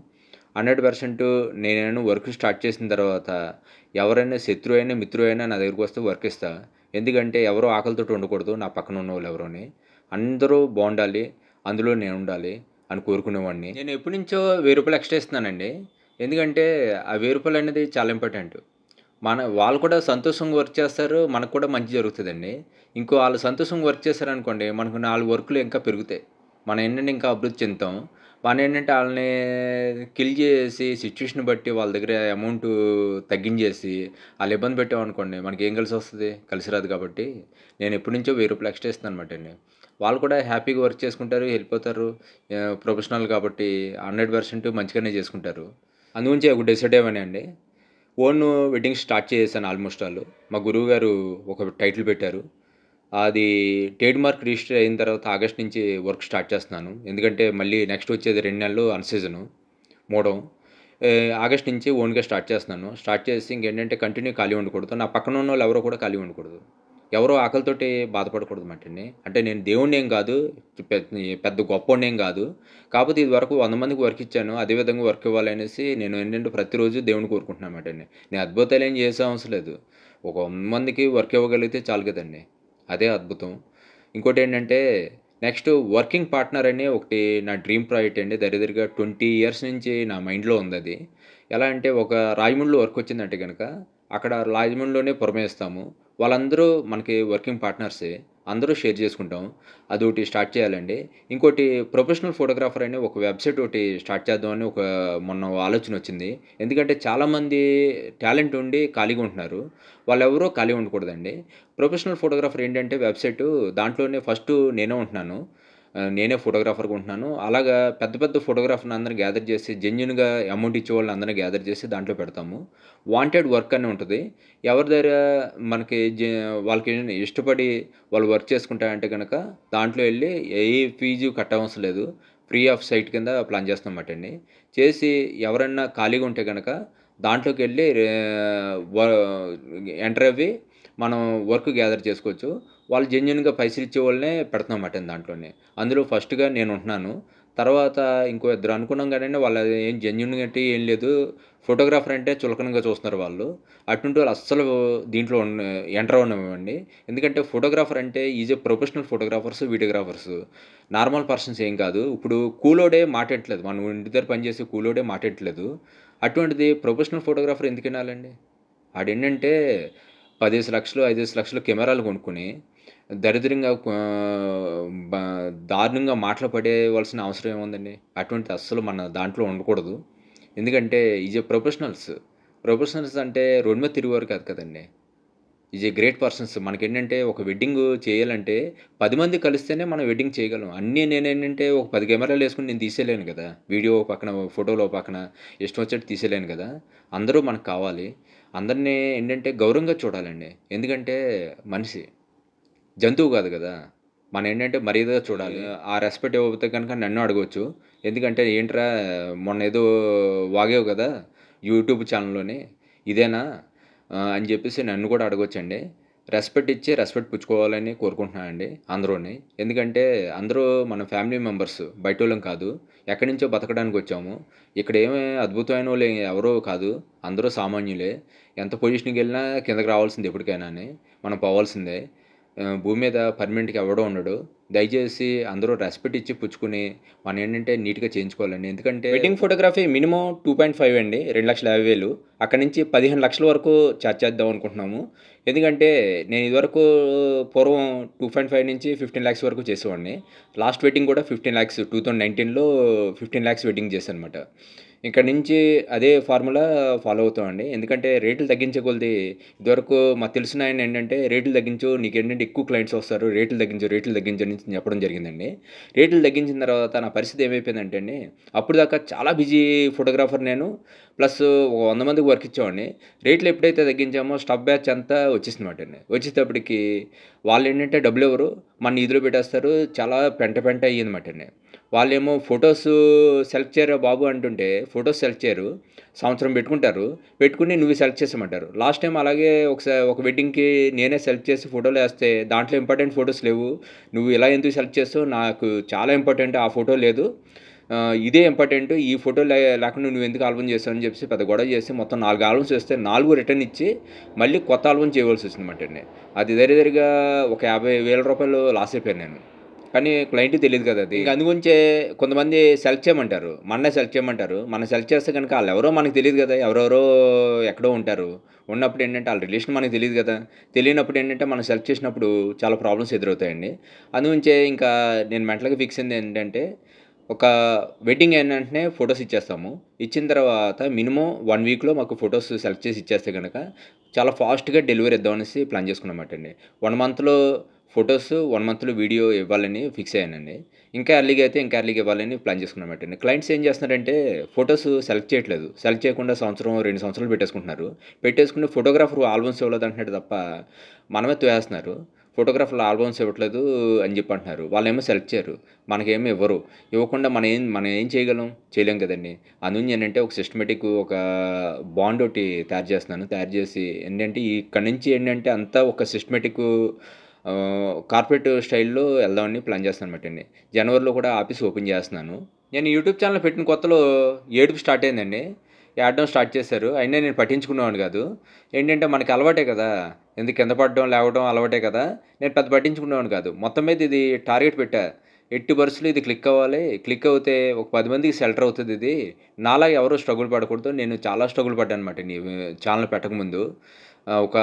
100% నేను వర్క్ స్టార్ట్ చేసిన తర్వాత ఎవరైనా శత్రువైనా, మిత్రువైనా నా దగ్గరకొస్తే వర్క్ ఇస్తా. ఎందుకంటే ఎవరు ఆకలితోటి ఉండకూడదు నా పక్కన ఉన్నోళ్ళు ఎవరుని. అందరూ బావుండాలి. అందులో నేనుండాలి అని కోరుకునేవాడిని. నేను ఎప్పటినుంచో రూ. 1000 ఎక్స్‌ట్రా ఇస్తున్నానండి. ఎందుకంటే ఆ రూ. 1000 అనేది చాలా ఇంపార్టెంట్. వాళ్ళు కూడా సంతోషంగా వర్క్ చేస్తారు. మనకు కూడా మంచి జరుగుతదండి. ఇంకో ఆళ్ళు సంతోషంగా వర్క్ చేశారనుకోండి, మనకు 4 వర్కులు ఇంకా పెరుగుతాయి. మనం ఏంటంటే ఇంకా అభివృద్ధి చెందుతాం. మనమేంటంటే ఆళ్ళని కిల్ చేసేసి సిట్యుయేషన్ బట్టి వాళ్ళ దగ్గర అమౌంటు తగ్గించేసి, ఆళ్ళు ఇబ్బంది పెట్టామనుకోండి, మనకేం కలిసొస్తది? కలిసి రాదు కాబట్టి, నేను ఎప్పటినుంచో రూ. 1000 ఎక్స్‌ట్రా ఇస్తున్నాననమాటండి. వాళ్ళు కూడా హ్యాపీగా వర్క్ చేసుకుంటారు, వెళ్ళిపోతారు. ప్రొఫెషనల్ కాబట్టి 100% మంచిగానే చేసుకుంటారు. అందుగురించి ఒక డిసైడ్ అయ్యానండి. ఓన్ వెడ్డింగ్ స్టార్ట్ చేసేసాను ఆల్మోస్ట్ ఆల్. మా గురువుగారు ఒక టైటిల్ పెట్టారు. అది ట్రేడ్ మార్క్ రిజిస్టర్ అయిన తర్వాత ఆగస్ట్ నుంచి వర్క్ స్టార్ట్ చేస్తున్నాను. ఎందుకంటే మళ్ళీ నెక్స్ట్ వచ్చేది 2 నెలలు అన్ సీజను మూడం. ఆగస్ట్ నుంచి ఓన్‌గా స్టార్ట్ చేస్తున్నాను. స్టార్ట్ చేసి ఇంకేంటంటే కంటిన్యూ ఖాళీ ఉండకూడదు. నా పక్కన ఉన్నోళ్ళు ఎవరు కూడా ఖాళీ ఉండకూడదు. ఎవరో ఆకలితోటి బాధపడకూడదన్నమాటండి. అంటే నేను దేవుడినేం గాదు, పెద్ద గొప్పోడినేం గాదు. కాపోతే ఇదివరకు 100 మందికి వర్క్ ఇచ్చాను. అదే విధంగా వర్క్ ఇవ్వాలనేసి నేను ఏంటంటే ప్రతిరోజు దేవుడిని కోరుకుంటున్నానన్నమాటండి. నేను అద్భుతాలేం చేసే అవసరం లేదు. ఒక 100 మందికి వర్క్ ఇవ్వగలిగితే చాలు కదండీ! అదే అద్భుతం. ఇంకోటేంటంటే నెక్స్ట్ వర్కింగ్ పార్ట్నర్ అని ఒకటి నా డ్రీమ్ ప్రాజెక్ట్ అండి. దరిదరిగా 20 ఇయర్స్ నుంచి నా మైండ్‌లో ఉందది. ఎలా అంటే ఒక రాజమండ్రిలో వర్క్ వచ్చిందంటే గనక, అక్కడ రాజమండ్రిలోనే పురమాయిస్తాము. వాళ్ళందరూ మనకి వర్కింగ్ పార్ట్నర్సే. అందరూ షేర్ చేసుకుంటాం. అదోటి స్టార్ట్ చేయాలండి. ఇంకోటి ప్రొఫెషనల్ ఫోటోగ్రాఫర్ అని ఒక వెబ్‌సైట్ ఒకటి స్టార్ట్ చేద్దామని మొన్న ఆలోచనొచ్చింది. ఎందుకంటే చాలామంది టాలెంట్ ఉండి ఖాళీగా ఉంటున్నారు. వాళ్ళెవరూ ఖాళీ ఉండకూడదండి. ప్రొఫెషనల్ ఫోటోగ్రాఫర్ ఏంటంటే వెబ్‌సైటు దాంట్లోనే ఫస్టు నేనే ఉంటున్నాను. నేనే ఫోటోగ్రాఫర్‌గా ఉంటున్నాను. అలాగా పెద్ద పెద్ద ఫోటోగ్రాఫర్‌ని అందరిని గ్యాదర్ చేసి జెన్యూన్‌గా అమౌంట్ ఇచ్చేవాళ్ళని అందరిని గ్యాదర్ చేసి దాంట్లో పెడతాము. వాంటెడ్ వర్క్ అని ఉంటది. ఎవరి దగ్గర మనకి వాళ్ళకి ఇష్టపడి వాళ్ళు వర్క్ చేసుకుంటారంటే గనక దాంట్లో ఎళ్లి ఏ ఫీజు కట్టవసరం లేదు. ఫ్రీ ఆఫ్ సైట్ కింద ప్లాన్ చేస్తామటండి. చేసి ఎవరన్నా ఖాళీగా ఉంటే గనక దాంట్లోకెళ్ళి వ ఎంటర్ అవ్వి మనం వర్క్ గ్యాదర్ చేసుకోవచ్చు. వాళ్ళు జెన్యూన్‌గా పైసలిచ్చేవాళ్ళనే పెడుతున్నామటండి దాంట్లోనే. అందులో ఫస్ట్‌గా నేనుంటున్నాను. తర్వాత ఇంకో ఇద్దరు అనుకున్నాం గానండి వాళ్ళు ఏం జెన్యూన్‌గా అంటే ఏం లేదు. ఫోటోగ్రాఫర్ అంటే చులకనగా చూస్తున్నారు వాళ్ళు. అటువంటోళ్ళు అస్సలు దీంట్లో ఎంటర్ అవ్వనివ్వమండి. ఎందుకంటే ఫోటోగ్రాఫర్ అంటే is a professional photographers, videographers. Normal persons ఏం కాదు. ఇప్పుడు కూలోడే మాటెట్టలేదు. మనం ఇంటి దగ్గర పనిచేసే కూలోడే మాటెట్టలేదు. అటువంటిది ప్రొఫెషనల్ ఫోటోగ్రాఫర్ ఎందుకినాలండి? ఆడేంటంటే 10,00,000, 5,00,000 కెమెరాలు కొనుక్కొని దరిద్రంగా బ దారుణంగా మాటలు పడేయవలసిన అవసరం ఏముందండి? అటువంటిది అస్సలు మన దాంట్లో ఉండకూడదు. ఎందుకంటే ఈజ్ ఎ ప్రొఫెషనల్స్. ప్రొఫెషనల్స్ అంటే రోడ్డు మీద తిరిగేవారు కాదు కదండీ! Is a great persons. మనకేంటంటే ఒక వెడ్డింగు చేయాలంటే 10 మంది కలిస్తేనే మనం వెడ్డింగ్ చేయగలం. అన్నీ నేనేంటంటే ఒక 10 కెమెరాలేసుకొని నేను తీసేయలేను గదా! వీడియో ఓ పక్కన, ఫోటోలు ఓ పక్కన ఇష్టం వచ్చినట్టు తీసేయలేను గదా! అందరూ మనకు కావాలి. అందరిని ఏంటంటే గౌరవంగా చూడాలండి. ఎందుకంటే మనిషి. జంతువు కాదు గదా! మనమేంటంటే మర్యాదగా చూడాలి. ఆ రెస్పెక్ట్ ఇవ్వకపోతే గనుక నన్ను అడగొచ్చు. ఎందుకంటే ఏంట్రా మొన్నేదో వాగావు గదా! యూట్యూబ్ ఛానల్‌లోని ఇదేనా? అని జెప్పేసి నన్ను కూడా అడగొచ్చండి. రెస్పెక్ట్ ఇచ్చి రెస్పెక్ట్ పుచ్చుకోవాలని కోరుకుంటున్నానండి అందరూని. ఎందుకంటే అందరూ మన ఫ్యామిలీ మెంబర్స్ బయటోళ్ళం కాదు. ఎక్కడి నుంచో బతకడానికొచ్చాము. ఇక్కడ ఏమి అద్భుతమైనోళ్ళు ఎవరో కాదు. అందరూ సామాన్యులే. ఎంత పొజిషన్‌కెళ్ళినా కిందకి రావాల్సిందే ఎప్పటికైనాని. మనం పోవాల్సిందే. భూమి మీద పర్మనెంట్‌గా ఎవడు ఉండడు. దయచేసి అందరూ రెస్పెక్ట్ ఇచ్చి పుచ్చుకొని మనమేంటంటే నీట్‌గా చేయించుకోవాలండి. ఎందుకంటే వెడ్డింగ్ ఫోటోగ్రఫీ మినిమమ్ 2.5 అండి. 2,50,000 అక్కడి నుంచి 15,00,000 వరకు చార్జ్ చేద్దాం అనుకుంటున్నాము. ఎందుకంటే నేను ఇదివరకు పూర్వం 2.5 నుంచి 15,00,000 వరకు చేసేవాడిని. లాస్ట్ వెడ్డింగ్ కూడా 15,00,000 2019లో 15,00,000 వెడ్డింగ్ చేశాననమాట. ఇక్కడి నుంచి అదే ఫార్ములా ఫాలో అవుతామండి. ఎందుకంటే రేట్లు తగ్గించే కొలది ఇదివరకు మాకు తెలిసిన ఆయన ఏంటంటే, "రేట్లు తగ్గించు, నీకేంటంటే ఎక్కువ క్లయింట్స్ వస్తారు. రేట్లు తగ్గించు" అని చెప్పడం జరిగిందండి. రేట్లు తగ్గించిన తర్వాత నా పరిస్థితి ఏమైపోయిందంటే అండి, అప్పటిదాకా చాలా బిజీ ఫోటోగ్రాఫర్ నేను. ప్లస్ ఒక 100 మందికి వర్క్ ఇచ్చేవాడిని. రేట్లు ఎప్పుడైతే తగ్గించామో స్టాఫ్ బ్యాచ్ అంతా వచ్చేసిందన్నమాటండి. వచ్చేటప్పటికి వాళ్ళేంటంటే డబ్బులివ్వరు. మన ఇదిలో పెట్టేస్తారు. చాలా పెంట పెంట అయ్యిందన్నమాటండి. వాళ్ళేమో ఫోటోసు సెలెక్ట్ చేయరా బాబు అంటుంటే, ఫోటోస్ సెలెక్ట్ చేయరు. సంవత్సరం పెట్టుకుంటారు. పెట్టుకొని నువ్వే సెలెక్ట్ చేసేయమంటారు. లాస్ట్ టైమ్ అలాగే ఒక వెడ్డింగ్‌కి నేనే సెలెక్ట్ చేసి ఫోటోలేస్తే దాంట్లో ఇంపార్టెంట్ ఫోటోస్ లేవు. నువ్వు ఇలా ఎందుకు సెలెక్ట్ చేసావు? నాకు చాలా ఇంపార్టెంట్ ఆ ఫోటో లేదు. ఇదే ఇంపార్టెంట్. ఈ ఫోటో లేకుండా నువ్వెందుకు ఆల్బమ్ చేసావు అని చెప్పేసి పెద్ద గొడవ చేసి మొత్తం 4 ఆల్బమ్స్ వేస్తే 4 రిటర్న్ ఇచ్చి మళ్ళీ కొత్త ఆల్బమ్ చేయవలసొచ్చిందన్నమాటండి. అది దరిదరిగా ఒక రూ. 50,000 లాస్ అయిపోయాను నేను. కానీ క్లయింట్‌కి తెలీదు కదా అది. ఇంక అందుగురించే కొంతమంది సెలెక్ట్ చేయమంటారు. మననే సెలెక్ట్ చేయమంటారు. మనం సెలెక్ట్ చేస్తే గనుక ఆళ్ళెవరో మనకు తెలీదు గదా! ఎవరెవరో ఎక్కడో ఉంటారు. ఉన్నప్పుడేంటంటే ఆళ్ళ రిలేషన్ మనకు తెలీదు గదా! తెలియనప్పుడేంటంటే మనం సెలెక్ట్ చేసినప్పుడు చాలా ప్రాబ్లమ్స్ ఎదురవుతాయండి. అందుగురించే ఇంకా నేను మెంటల్‌గా ఫిక్స్ అయిందేంటంటే, ఒక వెడ్డింగ్ అయిన వెంటనే ఫోటోస్ ఇచ్చేస్తాము. ఇచ్చిన తర్వాత మినిమమ్ 1 వీక్‌లో మాకు ఫోటోస్ సెలెక్ట్ చేసి ఇచ్చేస్తే గనక చాలా ఫాస్ట్‌గా డెలివరీ ఇద్దామనేసి ప్లాన్ చేసుకున్నామటండి. 1 మంత్‌లో ఫోటోస్, 1 మంత్‌లో వీడియో ఇవ్వాలని ఫిక్స్ అయ్యానండి. ఇంకా ఎర్లీగా అయితే ఇంకా ఎర్లీగా ఇవ్వాలని ప్లాన్ చేసుకున్నామటండి. క్లయింట్స్ ఏం చేస్తున్నారంటే ఫోటోస్ సెలెక్ట్ చేయట్లేదు. సెలెక్ట్ చేయకుండా సంవత్సరం, 2 సంవత్సరాలు పెట్టేసుకుంటున్నారు. పెట్టేసుకుని ఫోటోగ్రాఫర్ ఆల్బమ్స్ ఇవ్వలేదంటున్నాడు తప్ప మనమే తోసేస్తున్నారు. ఫోటోగ్రాఫర్లు ఆల్బమ్స్ ఇవ్వట్లేదు అని చెప్పి అంటున్నారు. వాళ్ళేమో సెలెక్ట్ చేయరు. మనకేమి ఇవ్వరు. ఇవ్వకుండా మనం ఏం చేయగలం? చేయలేం కదండీ! అందుగురించి ఏంటంటే ఒక సిస్టమాటిక్ ఒక బాండ్ ఒకటి తయారు చేస్తున్నాను. తయారు చేసి ఏంటంటే ఇక్కడి నుంచి ఏంటంటే అంతా ఒక సిస్టమాటిక్ కార్పొరేట్ స్టైల్‌లో వెళ్దామని ప్లాన్ చేస్తున్నానన్నమాటండి. జనవరిలో కూడా ఆఫీస్ ఓపెన్ చేస్తున్నాను. నేను యూట్యూబ్ ఛానెల్ పెట్టిన కొత్తలో ఏడుపు స్టార్ట్ అయిందండి. ఏడడం స్టార్ట్ చేశారు. అయినా నేను పట్టించుకునేవాడిని కాదు. ఏంటంటే మనకి అలవాటే కదా! ఎందుకు కింద పడడం, లేవడం అలవాటే కదా! నేను పెద్ద పట్టించుకునేవాడిని కాదు. మొత్తం మీద ఇది టార్గెట్ పెట్టా. ఎట్టి పరిస్థితిలో ఇది క్లిక్ అవ్వాలి. క్లిక్ అవుతే ఒక 10 మందికి షెల్టర్ అవుతదిది. నాలాగా ఎవరు స్ట్రగుల్ పడకూడదు. నేను చాలా స్ట్రగుల్ పడ్డానన్నమాట ఈ ఛానెల్ పెట్టకముందు. ఒక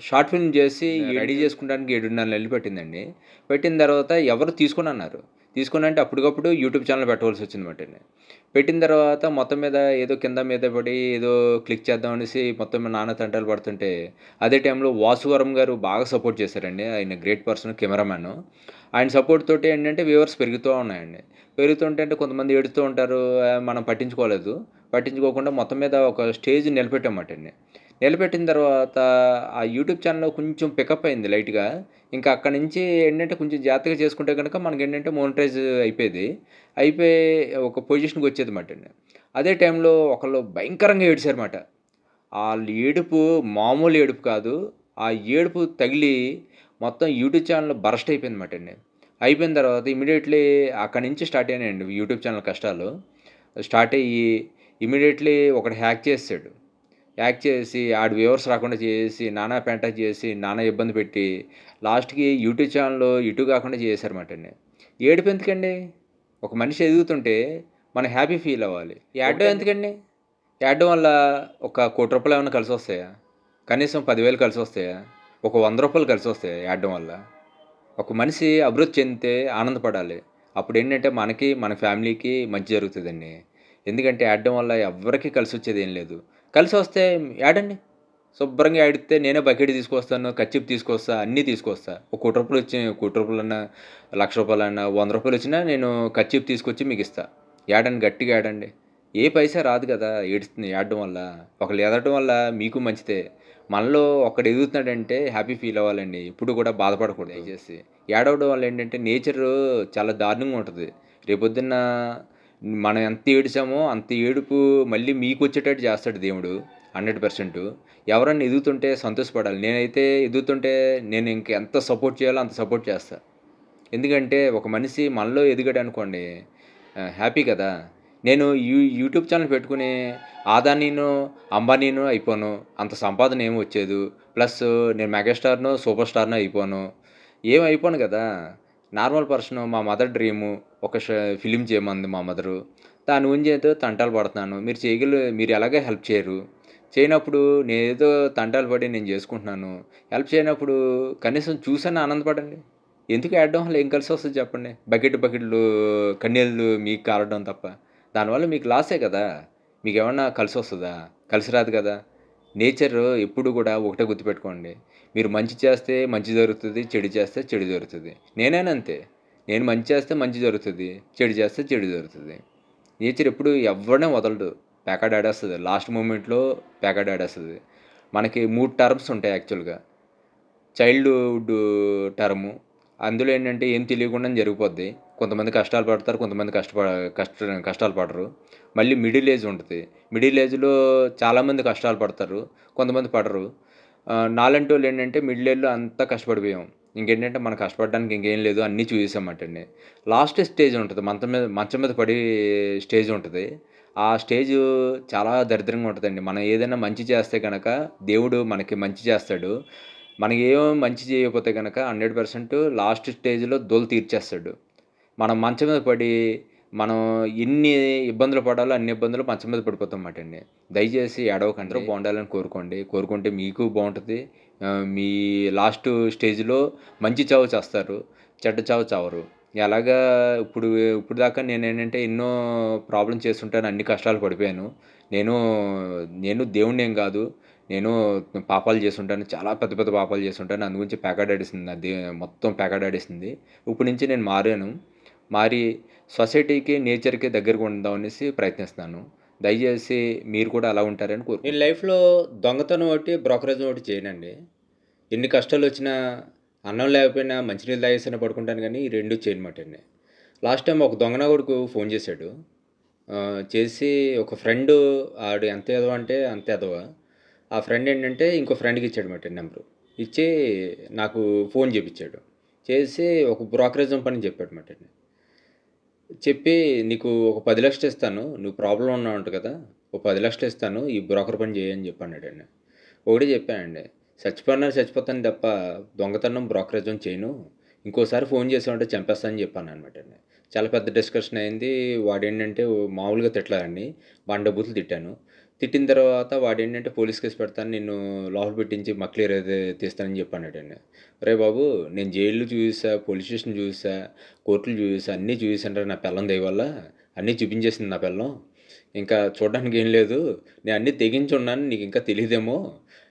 షార్ట్ ఫిల్మ్ చేసి రెడీ చేసుకుంటానికి 7.5 నెలలు పట్టిందండి. పెట్టిన తర్వాత ఎవరు తీసుకోనన్నారు. తీసుకోనంటే అప్పటికప్పుడు యూట్యూబ్ ఛానెల్ పెట్టవలసొచ్చిందన్నమాటండి. పెట్టిన తర్వాత మొత్తం మీద ఏదో కింద మీద పడి ఏదో క్లిక్ చేద్దాం అనేసి మొత్తం మీద నానా తంటాలు పడుతుంటే, అదే టైంలో వాసువరం గారు బాగా సపోర్ట్ చేశారండి. ఆయన గ్రేట్ పర్సన్ కెమెరామాను. ఆయన సపోర్ట్ తోటి ఏంటంటే వ్యూవర్స్ పెరుగుతూ ఉన్నాయండి. పెరుగుతుంటే అంటే కొంతమంది ఏడుస్తూ ఉంటారు. మనం పట్టించుకోలేదు. పట్టించుకోకుండా మొత్తం మీద ఒక స్టేజ్ నిలబెట్టామటండి. నిలబెట్టిన తర్వాత ఆ యూట్యూబ్ ఛానెల్ కొంచెం పికప్ అయింది లైట్‌గా. ఇంకా అక్కడి నుంచి ఏంటంటే కొంచెం జాగ్రత్తగా చేసుకుంటే గనుక మనకేంటంటే మోనిటైజ్ అయిపోయేది. అయిపోయి ఒక పొజిషన్‌కి వచ్చేదిమాటండి. అదే టైంలో ఒకళ్ళు భయంకరంగా ఏడ్చారుమాట. ఆళ్ళ ఏడుపు మామూలు ఏడుపు కాదు. ఆ ఏడుపు తగిలి మొత్తం యూట్యూబ్ ఛానెల్ బరస్ట్ అయిపోయిందన్నమాటండి. అయిపోయిన తర్వాత ఇమ్మీడియేట్‌లీ అక్కడి నుంచి స్టార్ట్ అయినాయండి యూట్యూబ్ ఛానెల్ కష్టాలు. స్టార్ట్ అయ్యి ఇమ్మీడియేట్‌లీ ఒకడు హ్యాక్ చేసేసాడు. హ్యాక్ చేసి ఆడి వ్యూవర్స్ రాకుండా చేసేసి, నానా పెంట చేసి, నానా ఇబ్బంది పెట్టి, లాస్ట్‌కి యూట్యూబ్ ఛానెల్ ఇటు కాకుండా చేసేసారన్నమాటండి. ఏడుపెందుకండి? ఒక మనిషి ఎదుగుతుంటే మనం హ్యాపీ ఫీల్ అవ్వాలి. ఏడడం ఎందుకండి? ఏడడం వల్ల ఒక రూ. 1,00,00,000 ఏమన్నా కలిసొస్తాయా? కనీసం 10,000 కలిసొస్తాయా? ఒక రూ. 100 కలిసొస్తాయా ఏడడం వల్ల? ఒక మనిషి అభివృద్ధి చెందితే ఆనందపడాలి. అప్పుడేంటంటే మనకి, మన ఫ్యామిలీకి మంచి జరుగుతదండి. ఎందుకంటే ఏడడం వల్ల ఎవ్వరికీ కలిసొచ్చేదేం లేదు. కలిసొస్తే ఏడండి. శుభ్రంగా ఏడిస్తే నేనే బకెట్ తీసుకొస్తాను, కర్చీఫ్ తీసుకొస్తా, అన్నీ తీసుకొస్తా. ఒక రూ. 1,00,00,000 రూ. 1,00,00,000 రూ. 100 నేను కర్చీఫ్ తీసుకొచ్చి మీకిస్తా. ఏడండి గట్టిగా ఏడండి. ఏ పైసా రాదు గదా! ఏడడం వల్ల. ఒకళ్ళు ఏడవడం వల్ల మీకు మంచిదే. మనలో ఒకడు ఎదుగుతున్నాడంటే హ్యాపీ ఫీల్ అవ్వాలండి. ఎప్పుడు కూడా బాధపడకూడదు దయచేసి. ఏడవడం వల్ల ఏంటంటే నేచరు చాలా దారుణంగా ఉంటది. రేపొద్దున్న మనం ఎంత ఏడిసామో అంత ఏడుపు మళ్ళీ మీకొచ్చేటట్టు చేస్తాడు దేవుడు 100%. ఎవరన్నా ఎదుగుతుంటే సంతోషపడాలి. నేనైతే ఎదుగుతుంటే నేను ఇంక ఎంత సపోర్ట్ చేయాలో అంత సపోర్ట్ చేస్తా. ఎందుకంటే ఒక మనిషి మనలో ఎదిగాడనుకోండి హ్యాపీ కదా! నేను యూట్యూబ్ ఛానెల్ పెట్టుకొని ఆదానీనో, అంబానీనో అయిపోను. అంత సంపాదన ఏమి వచ్చేదు. ప్లస్ నేను మెగాస్టార్‌నో, సూపర్ స్టార్‌నో అయిపోను. ఏమి అయిపోను గదా! Normal person. మా మదర్ డ్రీము ఒక ఫిల్మ్ చేయమంది మా మదరు. దాని గురించి ఏదో తంటాలు పడుతున్నాను. మీరు ఎలాగో హెల్ప్ చేయరు. చేయనప్పుడు నేనేదో తంటాలు పడి నేను జేసుకుంటున్నాను. హెల్ప్ చేయనప్పుడు కనీసం చూసన్నా ఆనందపడండి. ఎందుకు ఏడడం వల్ల ఏం కలిసొస్తది చెప్పండి? బకెట్లు కన్నీళ్ళు మీకు కారడం తప్ప. దానివల్ల మీకు లాసే కదా! మీకేమన్నా కలిసొస్తదా? కలిసి రాదు కదా! నేచర్ ఎప్పుడు కూడా ఒకటే గుర్తుపెట్టుకోండి. మీరు మంచి చేస్తే మంచి జరుగుతది. చెడు చేస్తే చెడు జరుగుతది. నేనైనా అంతే. నేను మంచి చేస్తే మంచి జరుగుతది. చెడు చేస్తే చెడు జరుగుతది. నేచర్ ఎప్పుడు ఎవ్వరిని వదలదు. ప్యాకాడ్ ఆడేస్తది. లాస్ట్ మూమెంట్‌లో ప్యాకాడ్ ఆడేస్తది. మనకి 3 టర్మ్స్ ఉంటాయి యాక్చువల్‌గా. Childhood term. అందులో ఏంటంటే ఏం తెలియకుండానే జరిగిపోద్ది. కొంతమంది కష్టాలు పడతారు. కొంతమంది కష్టాలు పడరు. మళ్ళీ మిడిల్ ఏజ్ ఉంటది. మిడిల్ ఏజ్‌లో చాలామంది కష్టాలు పడతారు. కొంతమంది పడరు. నాలాంటోళ్ళు ఏంటంటే మిడిల్ ఏజ్‌లో అంతా కష్టపడిపోయాం. ఇంకేంటంటే మనం కష్టపడడానికి ఇంకేం లేదు. అన్నీ చూసేసామటండి. లాస్ట్ స్టేజ్ ఉంటది. మంచం మీద పడి స్టేజ్ ఉంటది. ఆ స్టేజు చాలా దరిద్రంగా ఉంటదండి. మనం ఏదైనా మంచి చేస్తే గనక దేవుడు మనకి మంచి చేస్తాడు. మనకేం మంచి చేయకపోతే గనక 100% లాస్ట్ స్టేజ్‌లో దోల తీర్చేస్తాడు. మనం మంచం మీద పడి, మనం ఎన్ని ఇబ్బందులు పడాలో అన్ని ఇబ్బందులు మంచం మీద పడిపోతామటండి. దయచేసి ఏడవకండి. అందరూ బావుండాలని కోరుకోండి. కోరుకుంటే మీకు బావుంటది. మీ లాస్ట్ స్టేజ్‌లో మంచి చావు చస్తారు. చెడ్డ చావు చావరు. ఎలాగా ఇప్పుడు ఇప్పుడు దాకా నేనేంటంటే ఎన్నో ప్రాబ్లమ్స్ చేసుంటాను. అన్ని కష్టాలు పడిపోయాను. నేను నేను దేవుడినేం గాదు. నేను పాపాలు చేసుంటాను. చాలా పెద్ద పెద్ద పాపాలు చేసుంటాను. అందు గురించి పేకాడాడేసింది మొత్తం పేకాడాడేసింది. ఇప్పటి నుంచి నేను మారాను. మారి సొసైటీకి, నేచర్‌కి దగ్గరగా ఉందాం అనేసి ప్రయత్నిస్తున్నాను. దయచేసి మీరు కూడా అలా ఉంటారని నేను లైఫ్‌లో దొంగతనం ఒకటి, బ్రోకరేజం ఒకటి చేయనండి. ఎన్ని కష్టాలొచ్చినా అన్నం లేకపోయినా మంచినీళ్ళు తాగేసైనా పడుకుంటాను గానీ, ఈ 2 చేయనమాటండి. లాస్ట్ టైమ్ ఒక దొంగ నా కొడుకు ఫోన్ చేశాడు. చేసి ఒక ఫ్రెండు ఆడు ఎంత ఎదవ అంటే అంత ఎదవ. ఆ ఫ్రెండ్ ఏంటంటే ఇంకో ఫ్రెండ్‌కి ఇచ్చాడన్నమాట నంబరు. ఇచ్చి నాకు ఫోన్ చేపిచ్చాడు. చేసి ఒక బ్రోకరేజం పని చెప్పాడన్నమాట. చెప్పి నీకు ఒక 10,00,000 ఇస్తాను. నువ్వు ప్రాబ్లమ్‌లో ఉన్నావంట కదా! ఒక 10,00,000 ఇస్తాను. ఈ బ్రోకర్ పని చెయ్యి అని చెప్పి అన్నాడండి. ఒకటే చెప్పానండి. చచ్చిపోయినా చచ్చిపోతాను తప్ప దొంగతనం, బ్రోకరేజం చేయను. ఇంకోసారి ఫోన్ చేసావంటే చంపేస్తా అని చెప్పాననమాటండి. చాలా పెద్ద డిస్కషన్ అయింది. వాడేంటంటే మామూలుగా తిట్టలేదండి. బండబూతులు తిట్టాను. తిట్టిన తర్వాత వాడేంటంటే పోలీస్ కేస్ పెడతాను. నిన్ను లోపల పెట్టించి మక్లియర్ అయితే తీస్తానని చెప్పి అన్నాడండి. ఒరేయ్ బాబు! నేను జైల్లు చూసేసా, పోలీస్ స్టేషన్ చూసేసా, కోర్టులు చూసేసా, అన్నీ చూసేసానురా నా పెళ్ళాం దయ వల్ల. అన్నీ చూపించేసింది నా పెళ్ళాం. ఇంకా చూడడానికి ఏం లేదు. నేను అన్నీ తెగించున్నాను. నీకు ఇంకా తెలీదేమో.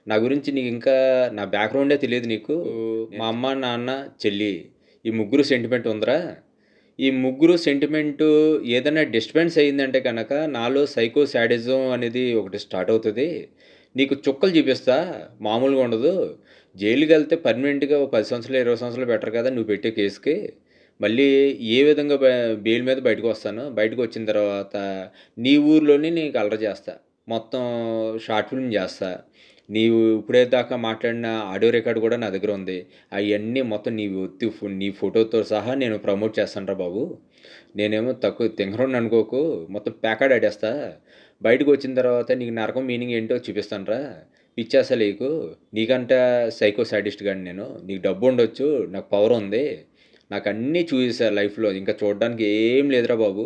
నా గురించి నీకు ఇంకా నా బ్యాక్‌గ్రౌండే తెలీదు నీకు. మా అమ్మ, నాన్న, చెల్లి ఈ ముగ్గురు సెంటిమెంట్ ఉందిరా. ఈ ముగ్గురు సెంటిమెంటు ఏదైనా డిస్టర్బెన్స్ అయిందంటే గనక నాలో సైకో శాడిజం అనేది ఒకటి స్టార్ట్ అవుతది. నీకు చుక్కలు చూపిస్తా. మామూలుగా ఉండదు. జైలుకెళ్తే పర్మనెంట్‌గా ఓ 10 సంవత్సరాలు, 20 సంవత్సరాలు బెటర్ కదా! నువ్వు పెట్టే కేస్‌కి. మళ్ళీ ఏ విధంగా బెయిల్ మీద బయటకొస్తాను. బయటకొచ్చిన తర్వాత నీ ఊర్లోనే నీకు అల్లరి చేస్తా. మొత్తం షార్ట్ ఫిల్మ్ చేస్తా. నీవు ఇప్పుడేదాకా మాట్లాడిన ఆడియో రికార్డ్ కూడా నా దగ్గర ఉంది. అయన్నీ మొత్తం నీ ఫోటోతో సహా నేను ప్రమోట్ చేస్తానురా బాబు. నేనేమో తక్కువ తింగరోడిని అనుకోకు. మొత్తం ప్యాకాడ్ ఆడేస్తా. బయటకొచ్చిన తర్వాత నీకు నరకం మీనింగ్ ఏంటో చూపిస్తానురా. పిచ్చేస్తలేకు. నీకంట సైకో సాడిస్ట్ గాడిని నేను. నీకు డబ్బుండొచ్చు. నాకు పవరుంది. నాకన్నీ చూసేశా లైఫ్‌లో. ఇంకా చూడడానికి ఏం లేదురా బాబు.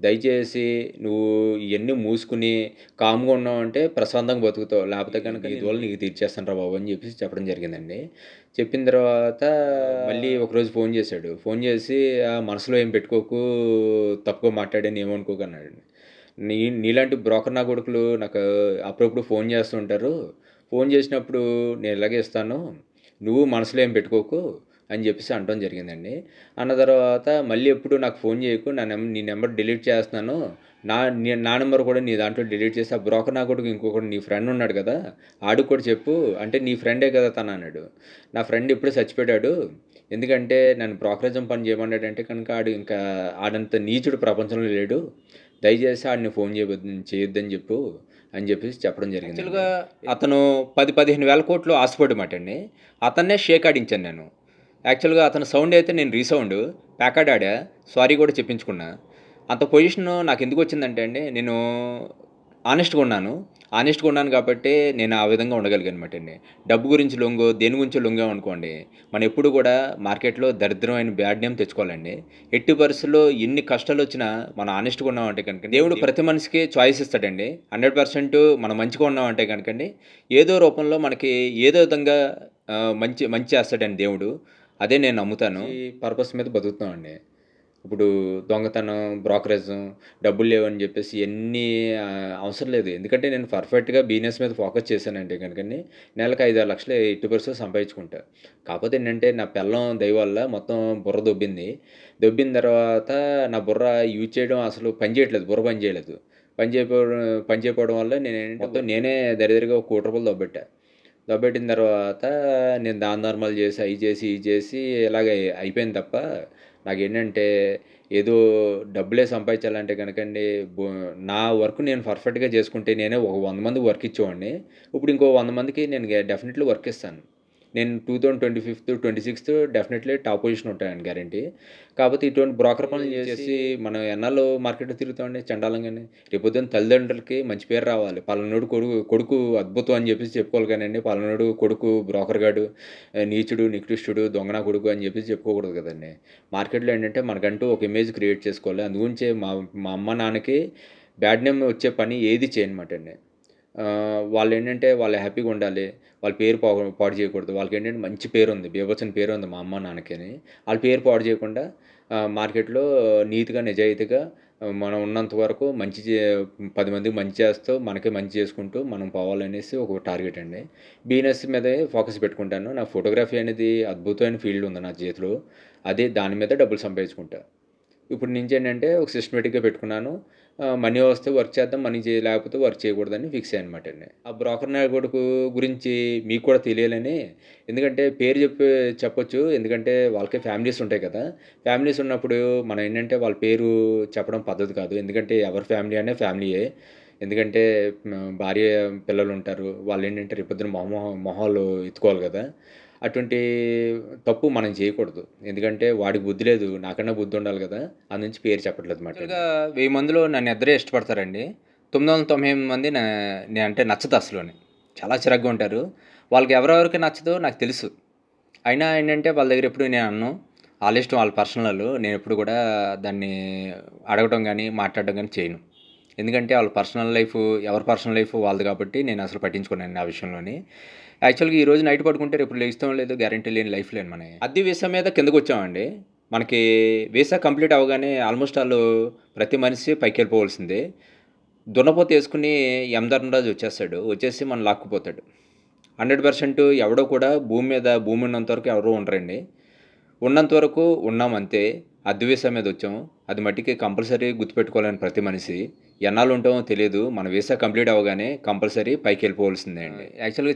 దయచేసి నువ్వు ఇయన్నీ మూసుకొని కామ్‌గా ఉన్నావంటే ప్రశాంతంగా బతుకుతావు. లేపోతే గనక నీ దూల నీకు తీర్చేస్తానురా బాబు అని జెప్పేసి చెప్పడం జరిగిందండి. చెప్పిన తర్వాత మళ్ళీ ఒకరోజు ఫోన్ జేశాడు. ఫోన్ జేసి మనసులో ఏం పెట్టుకోకు, తప్పుగా మాట్లాడాను ఏమనుకోకు అన్నాడండి. నీలాంటి బ్రోకర్ నా కొడుకులు నాకు అప్పుడప్పుడు ఫోన్ చేస్తూ ఉంటారు. ఫోన్ చేసినప్పుడు నేను ఇలాగే ఇస్తాను. నువ్వు మనసులో ఏం పెట్టుకోకు అని జెప్పేసి అనటం జరిగిందండి. అన్న తర్వాత మళ్ళీ ఎప్పుడు నాకు ఫోన్ చేయకు. నీ నంబర్ డిలీట్ చేస్తున్నాను. నా నంబర్ కూడా నీ దాంట్లో డిలీట్ చేసి ఆ బ్రోకర్ నా కొడుకు ఇంకొకడు నీ ఫ్రెండ్ ఉన్నాడు కదా! ఆడికి కూడా చెప్పు. అంటే నీ ఫ్రెండే కదా తను అన్నాడు. నా ఫ్రెండ్ ఇప్పుడే చచ్చిపోయాడు. ఎందుకంటే నన్ను బ్రోకరేజం పని చేయమన్నాడంటే కనుక ఆడు ఇంకా ఆడంత నీచుడు ప్రపంచంలో లేడు. దయచేసి ఆడిని ఫోన్ చేయొద్దని చెప్పు అని చెప్పేసి చెప్పడం జరిగింది. యాక్చువల్‌గా అతను 10, 15,000 కోట్లు ఆశపడ్డమాటండి. అతన్నే షేక్ ఆడించాను నేను. యాక్చువల్‌గా అతని సౌండ్ అయితే నేను రీసౌండ్ ప్యాకార్డ్ ఆడా. సారీ కూడా చెప్పించుకున్నా. అంత పొజిషను నాకెందుకొచ్చిందంటే అండి, నేను హానెస్ట్‌గా ఉన్నాను కాబట్టే నేను ఆ విధంగా ఉండగలిగాననమాటండి. డబ్బు గురించి దేని గురించో లొంగామనుకోండి, మనం ఎప్పుడు కూడా మార్కెట్‌లో దరిద్రమైన బ్యాడ్ నేమ్ తెచ్చుకోవాలండి. ఎట్టి పరిస్థితుల్లో ఎన్ని కష్టాలొచ్చినా మనం హానెస్ట్‌గా ఉన్నామంటే కనుక దేవుడు ప్రతి మనిషికి చాయిస్ ఇస్తాడండి. 100% మనం మంచిగా ఉన్నామంటే గనకండి, ఏదో రూపంలో మనకి ఏదో విధంగా మంచి మంచి చేస్తాడండి దేవుడు. అదే నేను నమ్ముతాను. ఈ పర్పస్ మీద బతుకుతున్నామండి. ఇప్పుడు దొంగతనం, బ్రోకరేజం, డబ్బులు లేవని జెప్పేసి ఇయన్నీ అవసరం లేదు. ఎందుకంటే నేను పర్ఫెక్ట్‌గా బిజినెస్ మీద ఫోకస్ చేశానంటే గనుకండి నెలకు 5, 6 లక్షలు ఎట్టి పరిస్థితిలో సంపాదించుకుంటా. కాపోతే ఏంటంటే నా పెళ్ళాం దయ వల్ల మొత్తం బుర్ర దొబ్బింది. దొబ్బిన తర్వాత నా బుర్ర యూజ్ చేయడం అసలు పని చేయట్లేదు. బుర్ర పని చేయలేదు. పని చేయకపోవడం వల్ల నేనేంటంటే మొత్తం నేనే దరిద్రంగా ఒక రూ. 1,00,00,000 దొబ్బెట్టా. దొబ్బెట్టిన తర్వాత నేను దాన ధర్మాలు చేసి, అయి చేసి, ఇయి చేసి ఇలాగే అయిపోయింది తప్ప, నాకేంటంటే ఏదో డబ్బులే సంపాదించాలంటే గనకండి బో నా వర్క్ నేను పర్ఫెక్ట్‌గా చేసుకుంటే నేనే ఒక 100 మందికి వర్క్ ఇచ్చేవాడిని. ఇప్పుడు ఇంకో 100 మందికి నేను డెఫినెట్‌లీ వర్క్ ఇస్తాను. నేను 2025, 26 డెఫినెట్‌లీ టాప్ పొజిషన్ ఉంటానండి గ్యారంటీ. కాపోతే ఇటువంటి బ్రోకర్ పనులు చేసి మనం ఎన్నాళ్ళు మార్కెట్‌లో తిరుగుతామండి చండాలంగాని. రేపొద్దున తల్లిదండ్రులకి మంచి పేరు రావాలి. పలానోడు కొడుకు అద్భుతం అని చెప్పేసి చెప్పుకోవాలి గానండి. పలానోడు కొడుకు బ్రోకర్ గాడు నీచుడు, నికృష్టుడు, దొంగ నా కొడుకు అని చెప్పేసి చెప్పుకోకూడదు కదండీ. మార్కెట్‌లో ఏంటంటే మనకంటూ ఒక ఇమేజ్ క్రియేట్ చేసుకోవాలి. అందుగురించే మా మా అమ్మ, నాన్నకి బ్యాడ్ నేమ్ వచ్చే పని ఏది చేయనమాటండి. వాళ్ళేంటంటే వాళ్ళు హ్యాపీగా ఉండాలి. వాళ్ళ పేరు పాడు చేయకూడదు. వాళ్ళకేంటంటే మంచి పేరుంది. బీభత్సమైన పేరుంది మా అమ్మ, నాన్నకిని. ఆళ్ళ పేరు పాడు చేయకుండా మార్కెట్‌లో నీతిగా, నిజాయితీగా మనం ఉన్నంత వరకు మంచి 10 మందికి మంచి చేస్తూ, మనకే మంచి చేసుకుంటూ మనం పోవాలనేసి ఒక టార్గెట్ అండి. బిజినెస్ మీదే ఫోకస్ పెట్టుకుంటాను. నాకు ఫోటోగ్రఫీ అనేది అద్భుతమైన ఫీల్డ్ ఉంది నా చేతిలో. అదే దాని మీద డబ్బులు సంపాదించుకుంటా. ఇప్పుడు నుంచేంటంటే ఒక సిస్టమేటిక్‌గా పెట్టుకున్నాను. మనీ వస్తే వర్క్ చేద్దాం. మనీ లేకపోతే వర్క్ చేయకూడదని ఫిక్స్ అయ్యానమాటండి. ఆ బ్రోకర్ నా కొడుకు గురించి మీకు కూడా తెలియాలని ఎందుకంటే పేరు చెప్పొచ్చు. ఎందుకంటే వాళ్ళకి ఫ్యామిలీస్ ఉంటాయి కదా! ఫ్యామిలీస్ ఉన్నప్పుడు మనం ఏంటంటే వాళ్ళ పేరు చెప్పడం పద్ధతి కాదు. ఎందుకంటే ఎవరి ఫ్యామిలీ అనే ఫ్యామిలీయే. ఎందుకంటే భార్య, పిల్లలుంటారు. వాళ్ళేంటంటే రేపొద్దున మొహాలు ఎత్తుకోవాలి గదా! అటువంటి తప్పు మనం చేయకూడదు. ఎందుకంటే వాడికి బుద్ధి లేదు. నాకన్నా బుద్ధి ఉండాలి గదా! అందునుంచి పేరు చెప్పట్లేదన్నమాట. యాక్చువల్‌గా 1000 మందిలో నన్నిద్దరే ఇష్టపడతారండి. 998 మంది అంటే నచ్చదసలోని. చాలా చిరాకుగా ఉంటారు. వాళ్ళకి ఎవరెవరికి నచ్చదో నాకు తెలుసు. అయినా ఏంటంటే వాళ్ళ దగ్గర ఎప్పుడు నేను అనను. ఆళ్ళిష్టం వాళ్ళ పర్సనల్. నేనెప్పుడు కూడా దాన్ని అడగటం గాని, మాట్లాడడం గాని చేయను. ఎందుకంటే వాళ్ళ పర్సనల్ లైఫ్ ఎవరి పర్సనల్ లైఫ్ వాళ్ళది కాబట్టి నేనసలు పట్టించుకోనండి ఆ విషయంలోని. యాక్చువల్‌గా ఈరోజు నైట్ పడుకుంటే రేపు లేస్తామో లేదో గ్యారంటీ లేని లైఫ్ లేను మనయి. అద్దె వీసా మీద కిందకొచ్చామండి. మనకి వీసా కంప్లీట్ అవ్వగానే ఆల్మోస్ట్ ఆల్ ప్రతి మనిషి పైకెళ్ళిపోవాల్సిందే. దున్నపోత యేసుకొని యమధర్మరాజు వచ్చేస్తాడు. వచ్చేసి మనల్ని లాక్కుపోతాడు. 100% ఎవడో కూడా భూమి ఉన్నంత వరకు ఎవరు ఉండరండి. ఉన్నంత వరకు ఉన్నామంతే. అద్దె వీసా మీదొచ్చాం. అది మట్టికి కంపల్సరీ గుర్తుపెట్టుకోవాలండి ప్రతి మనిషి. ఎన్నాళ్ళు ఉంటామో తెలీదు. మన వీసా కంప్లీట్ అవ్వగానే కంపల్సరీ పైకెళ్ళిపోవాల్సిందే అండి. యాక్చువల్‌గా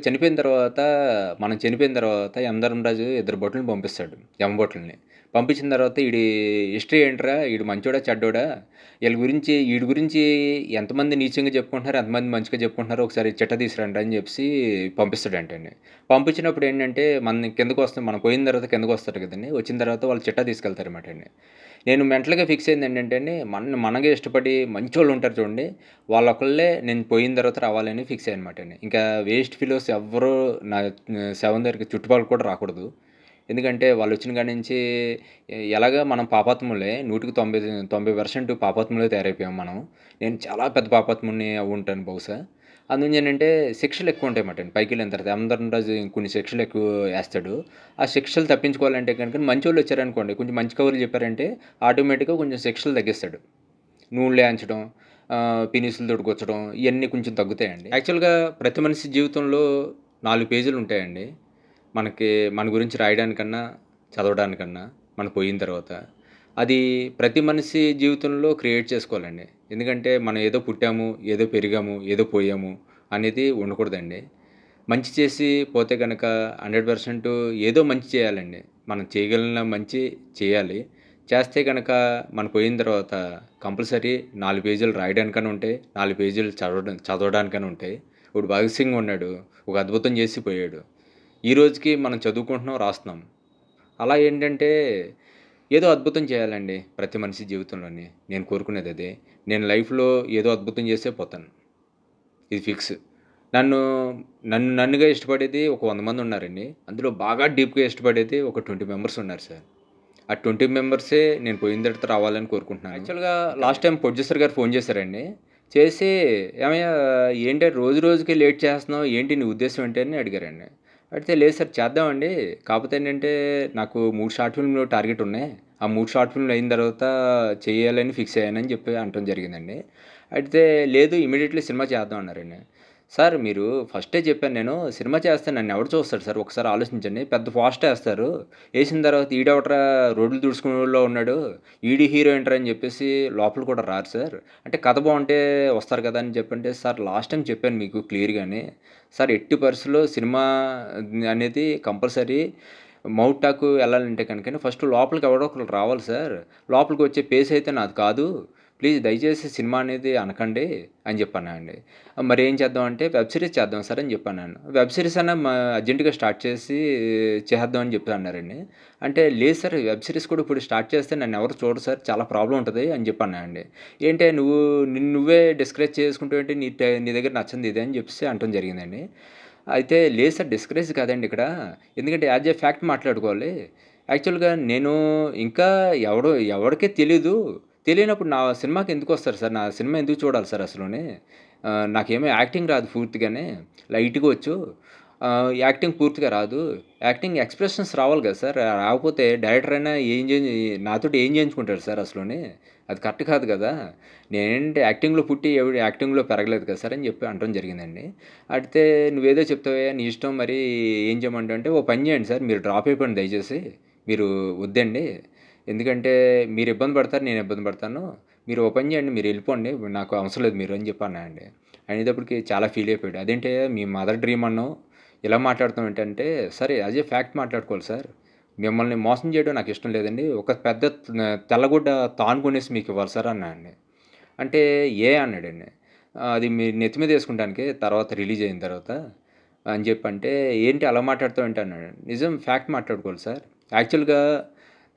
మనం చనిపోయిన తర్వాత యమధర్మరాజు ఇద్దరు భటుల్ని పంపిస్తాడు. యమభటుల్ని. పంపించిన తర్వాత ఈడి హిస్టరీ ఏంట్రా? ఈడు మంచోడా? చెడ్డోడా? ఈడి గురించి ఎంతమంది నీచంగా చెప్పుకుంటున్నారు, ఎంతమంది మంచిగా చెప్పుకుంటున్నారో ఒకసారి చిట్టా తీసిరండి అని చెప్పేసి పంపిస్తాడంటండి. పంపించినప్పుడు ఏంటంటే మనం పోయిన తర్వాత కిందకొస్తారు కదండీ! వచ్చిన తర్వాత వాళ్ళు చిట్టా తీసుకెళ్తారన్నమాట అండి. నేను మెంటల్‌గా ఫిక్స్ అయింది ఏంటంటే అండి, మనగా ఇష్టపడి మంచోళ్ళు ఉంటారు చూడండి, వాళ్ళొకళ్ళే నేను పోయిన తర్వాత రావాలని ఫిక్స్ అయ్యానన్నమాట అండి. ఇంకా వేస్ట్ ఫెలోస్ ఎవ్వరూ నా శవం దగ్గరికి చుట్టుపక్కల కూడా రాకూడదు. ఎందుకంటే వాళ్ళొచ్చిన కాడి నుంచి ఎలాగా మనం పాపాత్ములే. 100కి 90% పాపాత్ములే తయారైపోయాం మనం. నేను చాలా పెద్ద పాపాత్ముడిని అవ్వుంటాను బహుశా. అందుచేనంటే శిక్షలు ఎక్కువుంటాయన్నమాటండి పైకెళ్ళిన తర్వాత. యమధర్మరాజు కొన్ని శిక్షలు ఎక్కువ యేస్తాడు. ఆ శిక్షలు తప్పించుకోవాలంటే గనుక మంచోళ్ళొచ్చారనుకోండి, కొంచెం మంచి కబుర్లు చెప్పారంటే ఆటోమేటిక్‌గా కొంచెం శిక్షలు తగ్గిస్తాడు. నూనెలో యాంచడం, పినిసులతోటి గుచ్చడం ఇయన్నీ కొంచెం తగ్గుతాయండి. యాక్చువల్‌గా ప్రతి మనిషి జీవితంలో 4 పేజీలుంటాయండి. మన గురించి రాయడానికన్నా, చదవడానికన్నా మనం పోయిన తర్వాత. అది ప్రతి మనిషి జీవితంలో క్రియేట్ చేసుకోవాలండి. ఎందుకంటే మనం ఏదో పుట్టాము, ఏదో పెరిగాము, ఏదో పోయాము అనేది ఉండకూడదండి. మంచి చేసి పోతే గనక 100% ఏదో మంచి చేయాలండి. మనం చేయగలిగిన మంచి చేయాలి. చేస్తే గనక మనం పోయిన తర్వాత కంపల్సరీ 4 పేజీలు రాయడానికన్నా ఉంటాయి. 4 పేజీలు చదవడానికన్నా ఉంటాయి. ఇప్పుడు భగత్ సింగ్ ఉన్నాడు. ఒక అద్భుతం చేసి పోయాడు. ఈ రోజుకి మనం చదువుకుంటున్నాం, రాస్తున్నాం. అలా ఏంటంటే ఏదో అద్భుతం చేయాలండి ప్రతి మనిషి జీవితంలోని. నేను కోరుకునేదదే. నేను లైఫ్‌లో ఏదో అద్భుతం చేసే పోతాను. ఇది ఫిక్స్. నన్ను నన్నుగా ఇష్టపడేది ఒక 100 మందున్నారండి. అందులో బాగా డీప్‌గా ఇష్టపడేది ఒక 20 మెంబర్స్ ఉన్నారు సార్. ఆ 20 మెంబర్సే నేను పోయిన తర్వాత రావాలని కోరుకుంటున్నాను. యాక్చువల్‌గా లాస్ట్ టైమ్ ప్రొడ్యూసర్ గారు ఫోన్ చేశారండి. చేసి "ఏమయ్య ఏంటి రోజు రోజుకి లేట్ చేస్తున్నావు? ఏంటి నీ ఉద్దేశ్యం ఏంటి?" అని అడిగారండి. అడిగితే లేదు సార్ చేద్దామండి. కాకపోతే ఏంటంటే నాకు 3 షార్ట్ ఫిల్మ్‌లు టార్గెట్ ఉన్నాయి. ఆ 3 షార్ట్ ఫిల్మ్‌లు అయిన తర్వాత చేయాలని ఫిక్స్ అయ్యానని చెప్పి అనటం జరిగిందండి. అయితే లేదు ఇమ్మీడియేట్‌లీ సినిమా చేద్దాం అన్నారండి. సార్ మీరు ఫస్టే చెప్పాను నేను సినిమా చేస్తే నన్నెవడు చూస్తాడు సార్ ఒకసారి ఆలోచించండి. పెద్ద పోస్టర్ ఏస్తారు. ఏసిన తర్వాత ఈడెవడ్రా రోడ్లు తుడుచుకునేవాడిలా ఉన్నాడు. ఈడు హీరో ఏంట్రా అని చెప్పేసి లోపల కూడా రారు సార్. అంటే కథ బావుంటే వస్తారు కదా! అని చెప్పంటే సార్ లాస్ట్ టైమ్ చెప్పాను మీకు క్లియర్‌గానే. సార్ ఎట్టి పరిస్థితిలో సినిమా అనేది కంపల్సరీ మౌత్ టాక్ ఎళ్ళాలంటే కనుకని ఫస్ట్ లోపలికి ఎవడో ఒకళ్ళు రావాలి సార్. లోపలికొచ్చే పేస్ అయితే నాది కాదు. ప్లీజ్ దయచేసి సినిమా అనేది అనకండి అని చెప్పన్నానండి. మరేం చేద్దాం అంటే వెబ్ సీరీస్ చేద్దాం సార్ అని చెప్పన్నాను. వెబ్ సీరీస్ అన్నా అర్జెంట్‌గా స్టార్ట్ చేసి చేద్దాం అని చెప్పి అన్నారండి. అంటే లేదు సార్ వెబ్ సీరీస్ కూడా ఇప్పుడు స్టార్ట్ చేస్తే నన్నెవరు చూడరు సార్. చాలా ప్రాబ్లమ్ ఉంటది అని చెప్పి అన్నానండి. ఏంటే నువ్వు నిన్ను నువ్వే డిస్కరేజ్ చేసుకుంటావేంటి నీ దగ్గర నచ్చనిది ఇదే అని చెప్పేసి అనటం జరిగిందండి. అయితే లేదు సార్ డిస్కరేజ్ కాదండి ఇక్కడ. ఎందుకంటే యాజ్ ఎ ఫ్యాక్ట్ మాట్లాడుకోవాలి. యాక్చువల్‌గా నేను ఇంకా ఎవడికి తెలీదు. తెలియనప్పుడు నా సినిమాకి ఎందుకొస్తారు సార్? నా సినిమా ఎందుకు చూడాలి సార్ అసలుని? నాకేమో యాక్టింగ్ రాదు పూర్తిగానే. లైట్‌గా వచ్చు. యాక్టింగ్ పూర్తిగా రాదు. యాక్టింగ్ ఎక్స్‌ప్రెషన్స్ రావాలి కదా సార్! రాకపోతే డైరెక్టర్ అయినా నాతోటి ఏం చేయించుకుంటాడు సార్ అసలుని? అది కరెక్ట్ కాదు కదా! నేనేంటి యాక్టింగ్‌లో పుట్టి యాక్టింగ్‌లో పెరగలేదు కదా సార్! అని చెప్పి అనటం జరిగిందండి. అడిగితే "నువ్వేదో చెప్తావయ్యా నీ ఇష్టం మరి ఏం చేయమంటావు" అంటే, "ఓ పని చేయండి సార్ మీరు డ్రాప్ అయిపోండి దయచేసి. మీరు వద్దండి. ఎందుకంటే మీరు ఇబ్బంది పడతారు, నేను ఇబ్బంది పడతాను. మీరు ఓ పని చేయండి మీరెళ్ళిపోండి. నాకు అవసరం లేదు మీరు" అని చెప్పి అన్నానండి. అనేటప్పటికి చాలా ఫీల్ అయిపోయాడు. "అదేంటయ్యా మీ మదర్ డ్రీమ్ అన్నావు. ఇలా మాట్లాడుతున్నావు ఏంటంటే" సరే యాస్ ఎ ఫ్యాక్ట్ మాట్లాడుకోవాలి సార్. మిమ్మల్ని మోసం చేయడం నాకిష్టం లేదండి. ఒక పెద్ద తెల్లగుడ్డ తాను కొనేసి మీకివ్వాలి సార్ అన్నానండి. అంటే ఏ అన్నాడండి. అది మీ నెత్తి మీద యేసుకుంటానికి తర్వాత రిలీజ్ అయిన తర్వాత అని చెప్పంటే, ఏంటి అలా మాట్లాడతావేంటి అన్నాడు. నిజం ఫ్యాక్ట్ మాట్లాడుకోవాలి సార్. యాక్చువల్‌గా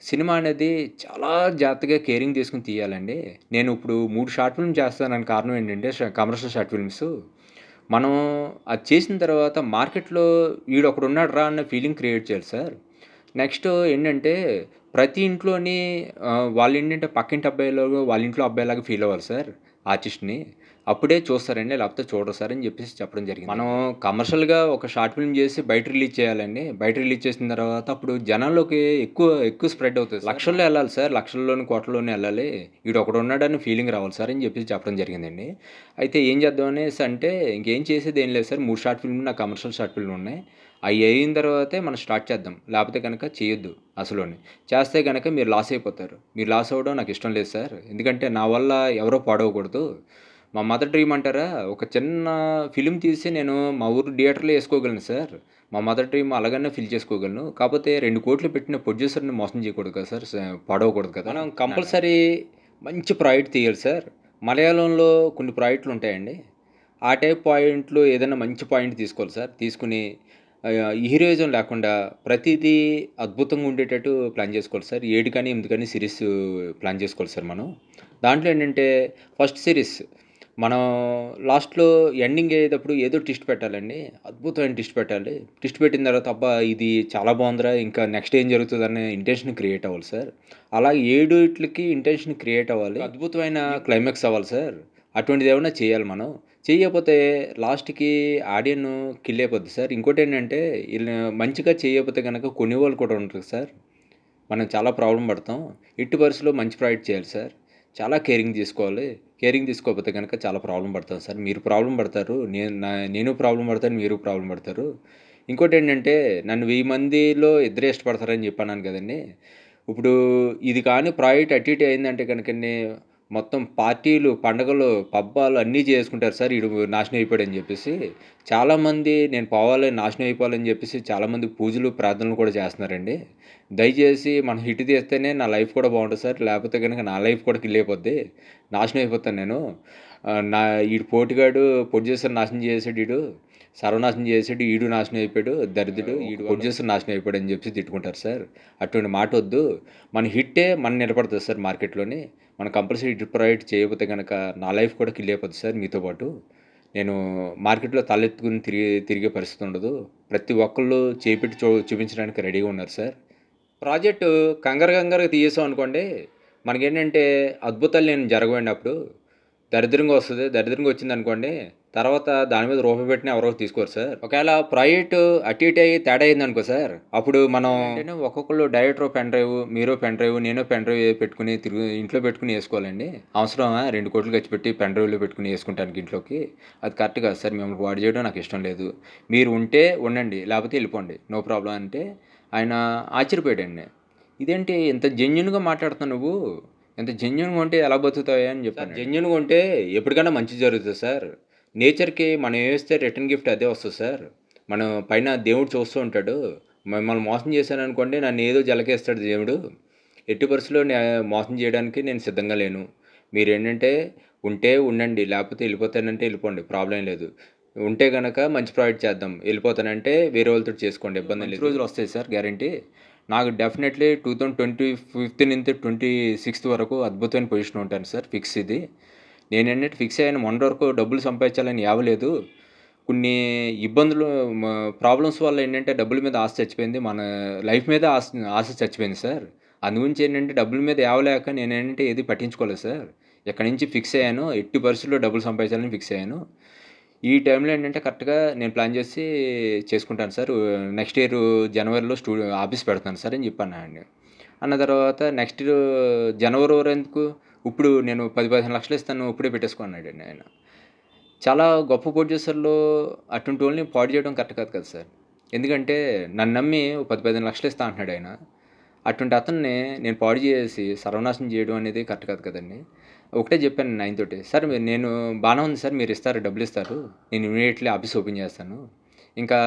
సినిమా అనేది చాలా జాగ్రత్తగా కేరింగ్ తీసుకొని తీయాలండి. నేను ఇప్పుడు 3 షార్ట్ ఫిల్మ్ చేస్తానని కారణం ఏంటంటే కమర్షియల్ షార్ట్ ఫిల్మ్స్. మనం అది చేసిన తర్వాత మార్కెట్‌లో ఈడొకడున్నాడు రా అన్న ఫీలింగ్ క్రియేట్ చేయాలి సార్. నెక్స్ట్ ఏంటంటే ప్రతి ఇంట్లోని వాళ్ళేంటంటే పక్కింటి అబ్బాయిలాగా, వాళ్ళ ఇంట్లో అబ్బాయిలాగా ఫీల్ అవ్వాలి సార్ ఆర్టిస్ట్‌ని. అప్పుడే చూస్తారండి. లేకపోతే చూడరు సార్ అని చెప్పేసి చెప్పడం జరిగింది. మనం కమర్షియల్‌గా ఒక షార్ట్ ఫిల్మ్ చేసి బయట రిలీజ్ చేయాలండి. బయట రిలీజ్ చేసిన తర్వాత అప్పుడు జనాల్లోకి ఎక్కువ స్ప్రెడ్ అవుతది సార్. లక్షల్లో ఎళ్ళాలి సార్. లక్షల్లోని, కోట్లలోని ఎళ్ళాలి. ఈడొకడున్నాడని ఫీలింగ్ రావాలి సార్ అని చెప్పేసి చెప్పడం జరిగిందండి. అయితే ఏం చేద్దాం అనేసి అంటే ఇంకేం చేసేదేం లేదు సార్. 3 షార్ట్ ఫిల్మ్‌లు నా కమర్షియల్ షార్ట్ ఫిల్మ్‌లు ఉన్నాయి. అయి అయిన తర్వాతే మనం స్టార్ట్ చేద్దాం. లేపోతే గనక చేయొద్దు అసలుని. చేస్తే గనక మీరు లాస్ అయిపోతారు. మీరు లాస్ అవ్వడం నాకిష్టం లేదు సార్. ఎందుకంటే నా వల్ల ఎవరో పాడవకూడదు. మా మదర్ డ్రీమ్ అంటారా? ఒక చిన్న ఫిల్మ్ తీసి నేను మా ఊరు థియేటర్‌లో యేసుకోగలను సార్. మా మదర్ డ్రీమ్ అలాగనే ఫిల్ చేసుకోగలను. కాపోతే 2,00,00,000 పెట్టిన ప్రొడ్యూసర్‌ని మోసం చేయకూడదు కదా సార్. పాడవకూడదు కదా! మనం కంపల్సరీ మంచి ప్రాజెక్ట్ తీయాలి సార్. మలయాళంలో కొన్ని ప్రాజెక్టులుంటాయండి. ఆ టైప్ పాయింట్లు ఏదైనా మంచి పాయింట్ తీసుకోవాలి సార్. తీసుకొని హీరోయిజం లేకుండా ప్రతీదీ అద్భుతంగా ఉండేటట్టు ప్లాన్ చేసుకోవాలి సార్. 7 కానీ, 8 కానీ సీరీస్ ప్లాన్ చేసుకోవాలి సార్ మనం. దాంట్లో ఏంటంటే ఫస్ట్ సీరీస్ మనం లాస్ట్‌లో ఎండింగ్ అయ్యేటప్పుడు ఏదో ట్విస్ట్ పెట్టాలండి. అద్భుతమైన ట్విస్ట్ పెట్టాలి. ట్విస్ట్ పెట్టిన తర్వాత అబ్బా! ఇది చాలా బావుందిరా! ఇంకా నెక్స్ట్ ఏం జరుగుతదనే ఇంటెన్షన్ క్రియేట్ అవ్వాలి సార్. అలా 7 ఇంటెన్షన్ క్రియేట్ అవ్వాలి. అద్భుతమైన క్లైమాక్స్ అవ్వాలి సార్. అటువంటిదేమన్నా చేయాలి మనం. చెయ్యకపోతే లాస్ట్‌కి ఆడియన్ కిల్ అయిపోద్ది సార్. ఇంకోటేంటంటే ఈళ్ళు మంచిగా చేయకపోతే గనక కొనేవాళ్ళు కూడా ఉంటారు సార్. మనం చాలా ప్రాబ్లమ్ పడతాం. ఎట్టి పరిస్థితిలో మంచి ప్రాజెక్ట్ చేయాలి సార్. చాలా కేరింగ్ తీసుకోవాలి. కేరింగ్ తీసుకోకపోతే గనక చాలా ప్రాబ్లమ్ పడతాం సార్. మీరు ప్రాబ్లమ్ పడతారు. నేను ప్రాబ్లమ్ పడతాను. మీరు ప్రాబ్లమ్ పడతారు. ఇంకోటేంటంటే నన్ను 1000 మందిలో ఇద్దరే ఇష్టపడతారని చెప్పన్నాను కదండీ! ఇప్పుడు ఇది కానీ ప్రాజెక్ట్ అటు ఇటు అయిందంటే గనకండి మొత్తం పార్టీలు, పండగలు, పబ్బాలు అన్నీ చేసుకుంటారు సార్. ఈడు నాశనం అయిపోయాడని జెప్పేసి. చాలామంది నేను పోవాలి, నాశనం అయిపోవాలని జెప్పేసి చాలామంది పూజలు, ప్రార్థనలు కూడా చేస్తున్నారండి. దయచేసి మనం హిట్ తీస్తేనే నా లైఫ్ కూడా బావుంటది సార్. లేపోతే గనక నా లైఫ్ కూడా కిల్ అయిపోద్ది. నాశనం అయిపోతాను నేను. ఈడు పోటుగాడు ప్రొడ్యూసర్ నాశనం చేసాడీడు. సర్వనాశనం చేసాడు. ఈడు నాశనం అయిపోయాడు. దరిద్రుడు. ఈడు ప్రొడ్యూసర్ నాశనం అయిపోయాడని జెప్పేసి తిట్టుకుంటారు సార్. అటువంటి మాటొద్దు. మన హిట్టే నిలబడతది సార్ మార్కెట్‌లోని. మనం కంపల్సరీ హిట్ ప్రొవైడ్ చేయకపోతే గనక నా లైఫ్ కూడా కిల్ అయిపోద్ది సార్ మీతో పాటు. నేను మార్కెట్‌లో తలెత్తుకొని తిరిగే పరిస్థితి ఉండదు. ప్రతి ఒక్కళ్ళు చేయి పెట్టి చూపించడానికి రెడీగా ఉన్నారు సార్. ప్రాజెక్టు కంగారుగా తీసేసామనుకోండి, మనకేంటంటే అద్భుతాలు జరగవండి అప్పుడు. దరిద్రంగా వస్తది. దరిద్రంగా వచ్చిందనుకోండి, తర్వాత దాని మీద రూపాయి పెట్టినా ఎవరో తీసుకోరు సార్. ఒకవేళ ప్రాజెక్టు అటు ఇటు అయ్యి తేడా అయిందనుకో సార్, అప్పుడు మనం ఏంటంటే ఒక్కొక్కళ్ళు డైరెక్టర్ పెన్ డ్రైవ్, మీరు పెన్ డ్రైవ్, నేను పెన్ డ్రైవ్ పెట్టుకుని ఇంట్లో పెట్టుకుని వేసుకోవాలండి. అవసరమా 2,00,00,000 ఖర్చు పెట్టి పెన్ డ్రైవ్‌లో పెట్టుకుని వేసుకుంటానికి ఇంట్లోకి? అది కరెక్ట్ కాదు సార్. మిమ్మల్ని పాడు చేయడం నాకు ఇష్టం లేదు. మీరు ఉంటే ఉండండి, లేకపోతే వెళ్ళిపోండి. నో ప్రాబ్లమ్ అంటే ఆయన ఆశ్చర్యపోయాడండి. ఇదేంటి ఇంత జెన్యూన్‌గా మాట్లాడుతున్నావు నువ్వు? ఇంత జెన్యూన్‌గా ఉంటే ఎలా బతుకుతావయ్యా అని చెప్పాను. జెన్యూన్‌గా ఉంటే ఎప్పటికైనా మంచి జరుగుతుంది సార్. నేచర్‌కి మనం ఏమిస్తే రిటర్న్ గిఫ్ట్ అదే వస్తది సార్. మనం పైన దేవుడు చూస్తూ ఉంటాడు. మిమ్మల్ని మోసం చేశాననుకోండి, నన్ను ఏదో జలకేస్తాడు దేవుడు. ఎట్టి పరిస్థితిలో మోసం చేయడానికి నేను సిద్ధంగా లేను. మీరేంటంటే ఉంటే ఉండండి, లేకపోతే వెళ్ళిపోతానంటే వెళ్ళిపోండి. ప్రాబ్లమ్ లేదు. ఉంటే గనక మంచి ప్రాజెక్ట్ చేద్దాం. వెళ్ళిపోతానంటే వేరే వాళ్ళతోటి చేసుకోండి. ఇబ్బంది లేదు. రోజులు వస్తాయి సార్ గ్యారంటీ. నాకు డెఫినెట్లీ 2025 నుంచి 26 వరకు అద్భుతమైన పొజిషన్ ఉంటాను సార్. ఫిక్స్ ఇది. నేనేంటంటే ఫిక్స్ అయ్యాను. మొన్నటి వరకు డబ్బులు సంపాదించాలని యావలేదు. కొన్ని ఇబ్బందులు ప్రాబ్లమ్స్ వల్ల ఏంటంటే డబ్బుల మీద ఆశ చచ్చిపోయింది. మన లైఫ్ మీద ఆశ చచ్చిపోయింది సార్. అందు గురించి ఏంటంటే డబ్బుల మీద యావలేక నేనేంటంటే ఏది పట్టించుకోలేదు సార్. ఇక్కడి నుంచి ఫిక్స్ అయ్యాను. ఎట్టి పరిస్థితుల్లో డబ్బులు సంపాదించాలని ఫిక్స్ అయ్యాను. ఈ టైంలో ఏంటంటే కరెక్ట్‌గా నేను ప్లాన్ చేసి చేసుకుంటాను సార్. నెక్స్ట్ ఇయర్ జనవరిలో ఆఫీస్ పెడతాను సార్ అని చెప్పన్నానండి. అన్న తర్వాత నెక్స్ట్ జనవరి వరెందుకు? ఇప్పుడు నేను 10, 15 లక్షలు ఇస్తాను. ఇప్పుడే పెట్టేసుకో అన్నాడండి ఆయన. చాలా గొప్ప ప్రొడ్యూసర్‌లు అటువంటోళ్ళని పాడు చేయడం కరెక్ట్ కాదు కదా సార్. ఎందుకంటే నన్ను నమ్మి ఓ 10, 15 లక్షలు ఇస్తా అంటున్నాడాయన. అటువంటి అతన్ని నేను పాడు చేసేసి సర్వనాశనం చేయడం అనేది కరెక్ట్ కాదు కదండీ. ఒకటే చెప్పాను ఆయనతోటి. సార్ నేను బానే ఉంది సార్, మీరు ఇస్తారు, డబ్బులిస్తారు. నేను ఇమ్మీడియేట్‌లీ ఆఫీస్ ఓపెన్ చేస్తాను. ఇంకా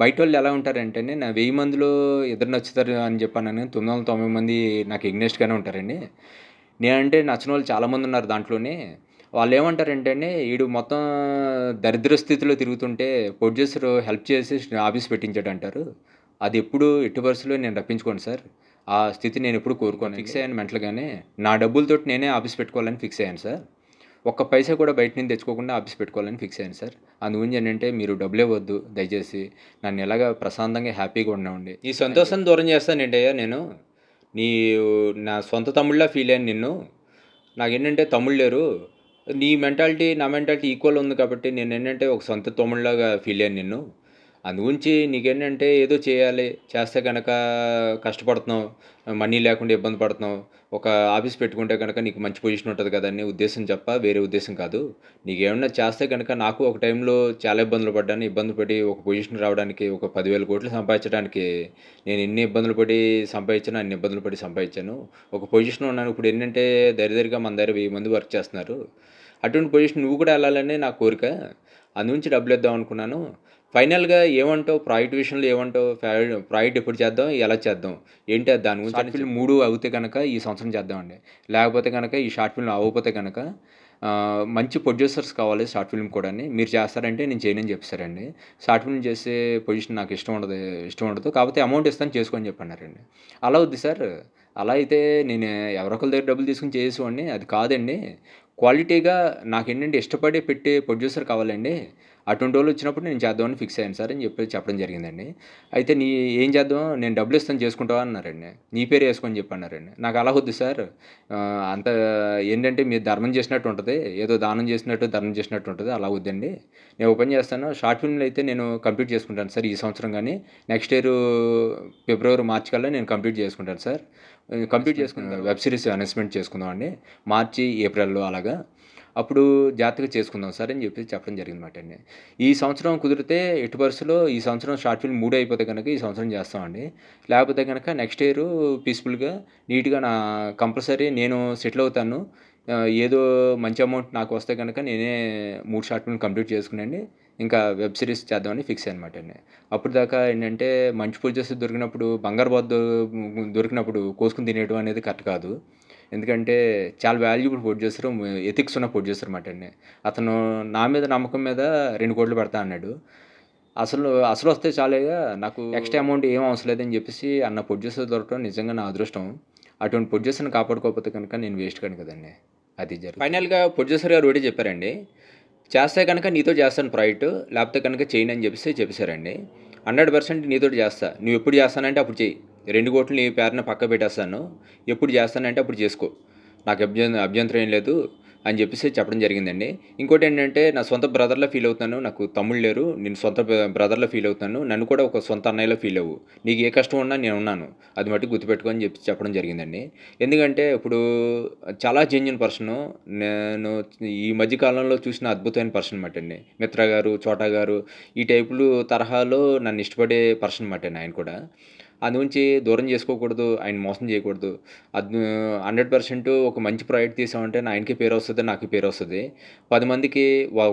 బయటోళ్ళు ఎలా ఉంటారంటేనే నా 1000 మందిలో ఇద్దరు నచ్చుతారు అని చెప్పానని 990 మంది నాకు ఎగ్నెస్ట్‌గానే ఉంటారండి. నేనంటే నచ్చనోళ్ళు చాలామంది ఉన్నారు దాంట్లోనే. వాళ్ళేమంటారంటే అండి, ఈడు మొత్తం దరిద్ర స్థితిలో తిరుగుతుంటే ప్రొడ్యూసరు హెల్ప్ చేసి ఆఫీస్ పెట్టించాడంటారు. అది ఎప్పుడు ఎట్టి పరిస్థితిలో నేను రప్పించుకోను సార్. ఆ స్థితి నేనెప్పుడు కోరుకోను. ఫిక్స్ అయ్యాను మెంటల్‌గానే. నా డబ్బులతోటి నేనే ఆఫీస్ పెట్టుకోవాలని ఫిక్స్ అయ్యాను సార్. ఒక్క పైసా కూడా బయట నుంచి తెచ్చుకోకుండా ఆఫీస్ పెట్టుకోవాలని ఫిక్స్ అయ్యాను సార్. అందు గురించి ఏంటంటే మీరు డబ్బులే వద్దు దయచేసి. నన్ను ఎలాగా ప్రశాంతంగా హ్యాపీగా ఉండనివ్వండి. ఈ సంతోషాన్ని దూరం చేస్తానేంటయ్యా నేను? నీవు నా సొంత తమ్ముడిలా ఫీల్ అయ్యాను నిన్ను. నాకేంటంటే తమ్ముళ్ళు లేరు. నీ మెంటాలిటీ, నా మెంటాలిటీ ఈక్వల్ ఉంది కాబట్టి నేనేంటంటే ఒక సొంత తమ్ముడిలాగా ఫీల్ అయ్యాను నిన్ను. అందుగురించి నీకేంటంటే ఏదో చేయాలి, చేస్తే గనక కష్టపడుతున్నావు, మనీ లేకుండా ఇబ్బంది పడుతున్నావు. ఒక ఆఫీస్ పెట్టుకుంటే గనక నీకు మంచి పొజిషన్ ఉంటది కదా అనే ఉద్దేశం తప్ప వేరే ఉద్దేశం కాదు. నీకేమన్నా చేస్తే గనక నాకు ఒక టైంలో చాలా ఇబ్బందులు పడ్డాను. ఇబ్బంది పడి ఒక పొజిషన్ రావడానికి, ఒక 10,000 కోట్లు సంపాదించడానికి నేను ఎన్ని ఇబ్బందులు పడి సంపాదించానో అన్ని ఇబ్బందులు పడి సంపాదించాను. ఒక పొజిషన్‌లో ఉన్నాను. ఇప్పుడు ఏంటంటే దరిదరిగా మన దగ్గర 1000 మంది వర్క్ చేస్తున్నారు. అటువంటి పొజిషన్ నువ్వు కూడా వెళ్ళాలనే నా కోరిక. అందుగురించి డబ్బులిద్దాం అనుకున్నాను. ఫైనల్‌గా ఏమంటావు? ప్రాజెక్ట్ విషయంలో ఏమంటావు? ప్రాజెక్ట్ ఎప్పుడు చేద్దాం? ఎలా చేద్దాం? ఏంటి అది దాని గురించి? షార్ట్ ఫిల్మ్ 3 అవుతే గనక ఈ సంవత్సరం చేద్దామండి. లేకపోతే గనక ఈ షార్ట్ ఫిల్మ్ అవ్వకపోతే గనక మంచి ప్రొడ్యూసర్స్ కావాలి షార్ట్ ఫిల్మ్ కూడాని. మీరు చేస్తారంటే నేను చేయనని చెప్పేసారండి. షార్ట్ ఫిల్మ్ చేసే పొజిషన్ నాకు ఇష్టం ఉండదు. కాకపోతే అమౌంట్ ఇస్తాను చేసుకో అని చెప్పన్నారండి. అలా వద్దు సార్. అలా అయితే నేను ఎవరో ఒకళ్ళ దగ్గర డబ్బులు తీసుకొని చేసేవాడిని. అది కాదండి. క్వాలిటీగా నాకేంటంటే ఇష్టపడి పెట్టే ప్రొడ్యూసర్ కావాలండి. అటువంటోళ్ళు వచ్చినప్పుడు నేను చేద్దామని ఫిక్స్ అయ్యాను సార్ అని చెప్పడం జరిగిందండి. అయితే ఏం చేద్దాం? నేను డబ్బులిస్తాను చేసుకుంటావా అన్నారండి. నీ పేరే యేసుకో చెప్పన్నారండి. నాకు అలా వద్దు సార్. అంత ఏంటంటే మీరు ధర్మం చేసినట్టు ఉంటది. ఏదో దానం చేసినట్టు, ధర్మం చేసినట్టు ఉంటది. అలా వద్దండి. నేను ఓ పని చేస్తాను. షార్ట్ ఫిల్మ్‌లు అయితే నేను కంప్లీట్ చేసుకుంటాను సార్ ఈ సంవత్సరం గాని. నెక్స్ట్ ఇయర్ ఫిబ్రవరి, మార్చ్ కల్లా నేను కంప్లీట్ చేసుకుంటాను సార్. కంప్లీట్ చేసుకున్న వెబ్ సిరీస్ అనౌన్స్‌మెంట్ చేసుకుందామండి. మార్చి, ఏప్రిల్‌లో అలాగా. అప్పుడు జాగ్రత్తగా చేసుకుందాం సార్ అని చెప్పడం జరిగిందన్నమాట అండి. ఈ సంవత్సరం కుదిరితే ఎట్టి పరిస్థితిలో ఈ సంవత్సరం షార్ట్ ఫిల్మ్ 3 అయిపోతే గనక ఈ సంవత్సరం చేస్తామండి. లేకపోతే గనక నెక్స్ట్ ఇయర్ పీస్‌ఫుల్‌గా, నీట్‌గా కంపల్సరీ నేను సెటిల్ అవుతాను. ఏదో మంచి అమౌంట్ నాకు వస్తే గనక నేనే 3 షార్ట్ ఫిల్మ్ కంప్లీట్ చేసుకునండి. ఇంకా వెబ్ సిరీస్ చేద్దామని ఫిక్స్ అయ్యానన్నమాట అండి. అప్పటిదాకా ఏంటంటే మంచి ప్రొడ్యూసర్ దొరికినప్పుడు బంగారు బాతు దొరికినప్పుడు కోసుకొని తినేయడం అనేది కరెక్ట్ కాదు. ఎందుకంటే చాలా వాల్యుబుల్ ప్రొడ్యూసరు, ఎథిక్స్ ఉన్న ప్రొడ్యూసర్ మాట అండి. అతను నా మీద నమ్మకం మీద 2,00,00,000 పెడతా అన్నాడు. అసలొస్తే చాలయ్యా, నాకు ఎక్స్ట్రా అమౌంట్ ఏం అవసరం లేదని చెప్పేసి అన్న ప్రొడ్యూసర్ దొరకడం నిజంగా నా అదృష్టం. అటువంటి ప్రొడ్యూసర్‌ని కాపాడుకోకపోతే కనుక నేను వేస్ట్ కాను కదండీ. అది ఫైనల్‌గా ప్రొడ్యూసర్ గారు ఒకటే చెప్పారండి. చేస్తే కనుక నీతో చేస్తాను ప్రాజెక్టు, లేకపోతే కనుక చేయనని చెప్పేసారండి. 100% నీతోటి చేస్తా. నువ్వెప్పుడు చేస్తానంటే అప్పుడు చెయ్యి. 2,00,00,000 నీ పేరున పక్కకు పెట్టేస్తాను. ఎప్పుడు చేస్తానంటే అప్పుడు చేసుకో. నాకు అభ్యంతరం ఏం లేదు. అని చెప్పేసి చెప్పడం జరిగిందండి. ఇంకోటేంటంటే నా సొంత బ్రదర్‌లా ఫీల్ అవుతున్నాను. నాకు తమ్ముళ్ళు లేరు. నేను సొంత బ్రదర్‌లా ఫీల్ అవుతున్నాను. నన్ను కూడా ఒక సొంత అన్నయ్యలా ఫీల్ అవ్వు. నీకు ఏ కష్టం ఉన్నా నేనున్నాను. అది మట్టుకు గుర్తుపెట్టుకో అని చెప్పి చెప్పడం జరిగిందండి. ఎందుకంటే ఇప్పుడు చాలా జెన్యూన్ పర్సను. నేను ఈ మధ్య కాలంలో చూసిన అద్భుతమైన పర్సన్ మాటండి. 'మిత్ర' గారు, 'చోటా' గారు ఈ టైపులు తరహాలో నన్ను ఇష్టపడే పర్సన్ మాటండి ఆయన కూడా. అందుగురించి దూరం చేసుకోకూడదు. ఆయన మోసం చేయకూడదు. 100% ఒక మంచి ప్రాజెక్ట్ తీసామంటే ఆయనకి పేరొస్తది, నాకు పేరొస్తది. 10 మందికి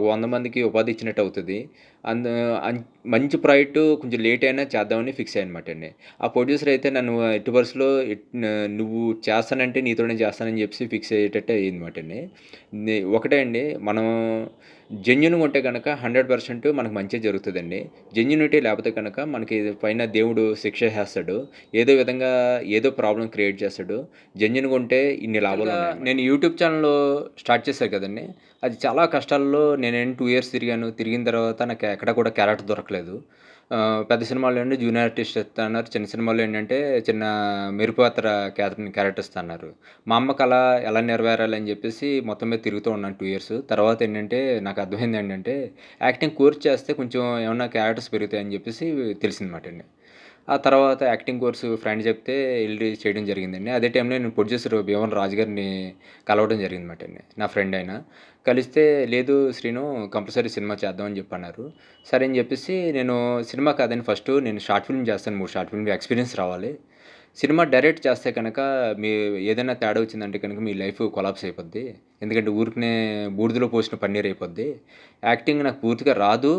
100 మందికి ఉపాధి ఇచ్చినట్టు అవుతది. అందు అన్ మంచి ప్రాజెక్టు కొంచెం లేట్ అయినా చేద్దామని ఫిక్స్ అయ్యానమాటండి. ఆ ప్రొడ్యూసర్ అయితే నన్ను ఎట్టి పరిస్థితిలో నువ్వు చేస్తానంటే నీతోనే చేస్తానని చెప్పేసి ఫిక్స్ అయ్యేటట్టు అయిందమాటండి. ఒకటే అండి మనం జెన్యూన్‌గా ఉంటే గనక 100% మనకు మంచే జరుగుతదండి. జెన్యూనిటీ లేపోతే గనక మనకి పైన దేవుడు శిక్ష ఏసేస్తాడు. ఏదో విధంగా ఏదో ప్రాబ్లమ్ క్రియేట్ చేస్తాడు. జెన్యూన్‌గా ఉంటే ఇన్ని లాభాలున్నాయండి. నేను యూట్యూబ్ ఛానెల్ స్టార్ట్ చేశా కదండీ! అది చాలా కష్టాల్లో నేను 2 ఇయర్స్ తిరిగాను. తిరిగిన తర్వాత నాకు ఎక్కడ కూడా క్యారెక్టర్ దొరకలేదు. పెద్ద సినిమాల్లో ఏంటి జూనియర్ ఆర్టిస్ట్ ఇస్తా అన్నారు. చిన్న సినిమాల్లో ఏంటంటే చిన్న మెరుపు పాత్ర క్యారెక్టర్ ఇస్తా అన్నారు. మా అమ్మ కల ఎలా నెరవేరాలని చెప్పేసి మొత్తం మీద తిరుగుతూ ఉన్నాను 2 ఇయర్స్. తర్వాత ఏంటంటే నాకు అర్థమైంది ఏంటంటే యాక్టింగ్ కోర్స్ చేస్తే కొంచెం ఏమన్నా క్యారెక్టర్స్ పెరుగుతాయని చెప్పేసి తెలిసిందన్నమాటండి. ఆ తర్వాత యాక్టింగ్ కోర్సు ఫ్రెండ్ చెప్తే ఎళ్లి చేయడం జరిగిందండి. అదే టైంలో నేను ప్రొడ్యూసర్ భీమవరం రాజు గారిని కలవడం జరిగిందన్నమాటండి. నా ఫ్రెండ్ ఆయన. కలిస్తే లేదు శ్రీను కంపల్సరీ సినిమా చేద్దాం అని చెప్పి అన్నారు. సరే అని చెప్పేసి నేను సినిమా కాదండి ఫస్టు నేను షార్ట్ ఫిల్మ్ చేస్తాను. 3 షార్ట్ ఫిల్మ్ ఎక్స్‌పీరియన్స్ రావాలి. సినిమా డైరెక్ట్ చేస్తే కనుక మీ ఏదైనా తేడా వచ్చిందంటే కనుక మీ లైఫ్ కొలాప్స్ అయిపోద్ది. ఎందుకంటే ఊరికనే బూడిదలో పోసిన పన్నీర్ అయిపోద్ది. యాక్టింగ్ నాకు పూర్తిగా రాదు.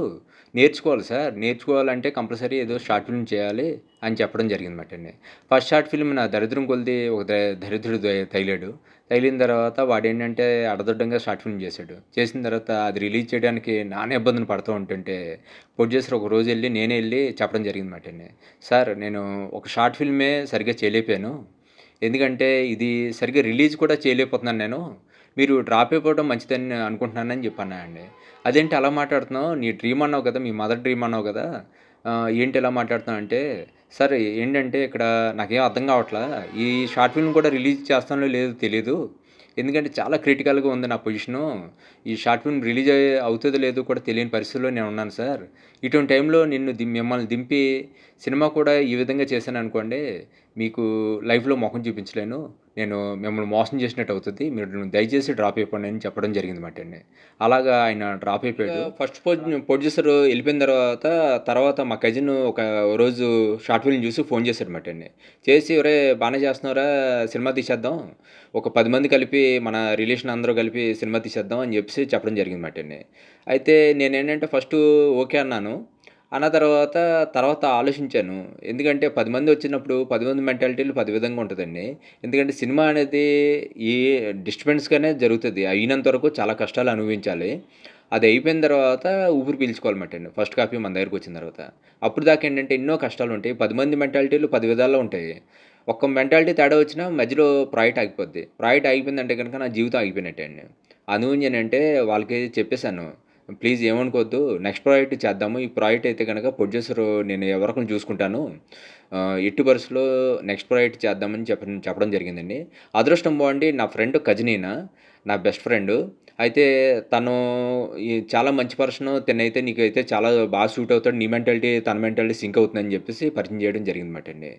నేర్చుకోవాలి సార్. నేర్చుకోవాలంటే కంపల్సరీ ఏదో షార్ట్ ఫిల్మ్ చేయాలి అని చెప్పడం జరిగిందన్నమాటండి. ఫస్ట్ షార్ట్ ఫిల్మ్ నా దరిద్రం కొలిది ఒక దరిద్రుడు తగిలాడు. తగిలిన తర్వాత వాడేంటంటే అడదొడ్డంగా షార్ట్ ఫిల్మ్ చేశాడు. చేసిన తర్వాత అది రిలీజ్ చేయడానికి నానా ఇబ్బందులు పడుతూ ఉంటుంటే ప్రొడ్యూసర్ ఒక రోజు నేనే ఎళ్లి చెప్పడం జరిగిందన్నమాటండి. సార్ నేను ఒక షార్ట్ ఫిల్మే సరిగ్గా చేయలేకపోయాను. ఎందుకంటే ఇది సరిగ్గా రిలీజ్ కూడా చేయలేకపోతున్నాను నేను. మీరు డ్రాప్ అయిపోవడం మంచిదని అనుకుంటున్నానని చెప్పి అన్నానండి. అదేంటి అలా మాట్లాడుతున్నావు? నీ డ్రీమ్ అన్నావు కదా! మీ మదర్ డ్రీమ్ అన్నావు కదా! ఏంటి ఇలా మాట్లాడుతున్నావు అంటే, సార్ ఏంటంటే ఇక్కడ నాకేం అర్థం కావట్లా. ఈ షార్ట్ ఫిల్మ్ కూడా రిలీజ్ చేస్తానో లేదో తెలీదు. ఎందుకంటే చాలా క్రిటికల్‌గా ఉంది నా పొజిషను. ఈ షార్ట్ ఫిల్మ్ రిలీజ్ అవుతదో లేదో కూడా తెలియని పరిస్థితిలో నేనున్నాను సార్. ఇటువంటి టైంలో మిమ్మల్ని దింపి సినిమా కూడా ఈ విధంగా చేశాననుకోండి, మీకు లైఫ్‌లో మొఖం చూపించలేను. నేను మిమ్మల్ని మోసం చేసినట్టు అవుతది. మీరు దయచేసి డ్రాప్ అయిపోండి అని చెప్పడం జరిగిందన్నమాటండి. అలాగా ఆయన డ్రాప్ అయిపోయాడు. ఫస్ట్ ప్రొడ్యూసర్ ఎళ్ళిపోయిన తర్వాత మా కజిన్ ఒక రోజు షార్ట్ ఫిల్మ్ చూసి ఫోన్ చేశాడన్నమాటండి. చేసి "ఒరేయ్! బానే చేస్తున్నావురా సినిమా తీసేద్దాం. ఒక 10 మంది కలిపి మన రిలేషన్ అందరూ కలిపి సినిమా తీసేద్దాం" అని చెప్పేసి చెప్పడం జరిగిందన్నమాటండి. అయితే నేనేంటంటే ఫస్టు ఓకే అన్నాను. అన్న తర్వాత ఆలోచించాను. ఎందుకంటే 10 మంది వచ్చినప్పుడు 10 మంది మెంటాలిటీలు 10 విధంగా ఉంటదండి. ఎందుకంటే సినిమా అనేది ఈ డిస్టర్బెన్స్‌గానే జరుగుతది. అయినంత వరకు చాలా కష్టాలు అనుభవించాలి. అది అయిపోయిన తర్వాత ఊపిరి పీల్చుకోవాలన్నమాటండి. ఫస్ట్ కాపీ మన దగ్గరకొచ్చిన తర్వాత. అప్పుడు దాకా ఏంటంటే ఎన్నో కష్టాలుంటాయి. 10 మంది మెంటాలిటీలు 10 విధాల్లో ఉంటాయి. ఒక్క మెంటాలిటీ తేడా వచ్చినా మధ్యలో ప్రాజెక్ట్ ఆగిపోద్ది. ప్రాజెక్ట్ ఆగిపోయిందంటే గనుక నా జీవితం ఆగిపోయినట్టే అండి. అందుగురించి నేనంటే వాళ్ళకి చెప్పేసాను. ప్లీజ్ ఏమనుకోవద్దు. నెక్స్ట్ ప్రాజెక్ట్ చేద్దాము. ఈ ప్రాజెక్ట్ అయితే గనక ప్రొడ్యూసరు నేను ఎవరొకరిని చూసుకుంటాను. ఎట్టి పరిస్థితిలో నెక్స్ట్ ప్రాజెక్ట్ చేద్దామని చెప్పడం జరిగిందండి. అదృష్టం బావుండి నా ఫ్రెండ్ కజిన్ నా బెస్ట్ ఫ్రెండు. అయితే తను చాలా మంచి పర్సను. తినైతే నీకైతే చాలా బాగా సూట్ అవుతాడు. నీ మెంటాలిటీ, తన మెంటాలిటీ సింక్ అవుతుందని చెప్పేసి పరిచయం చేయడం జరిగిందన్నమాటండి.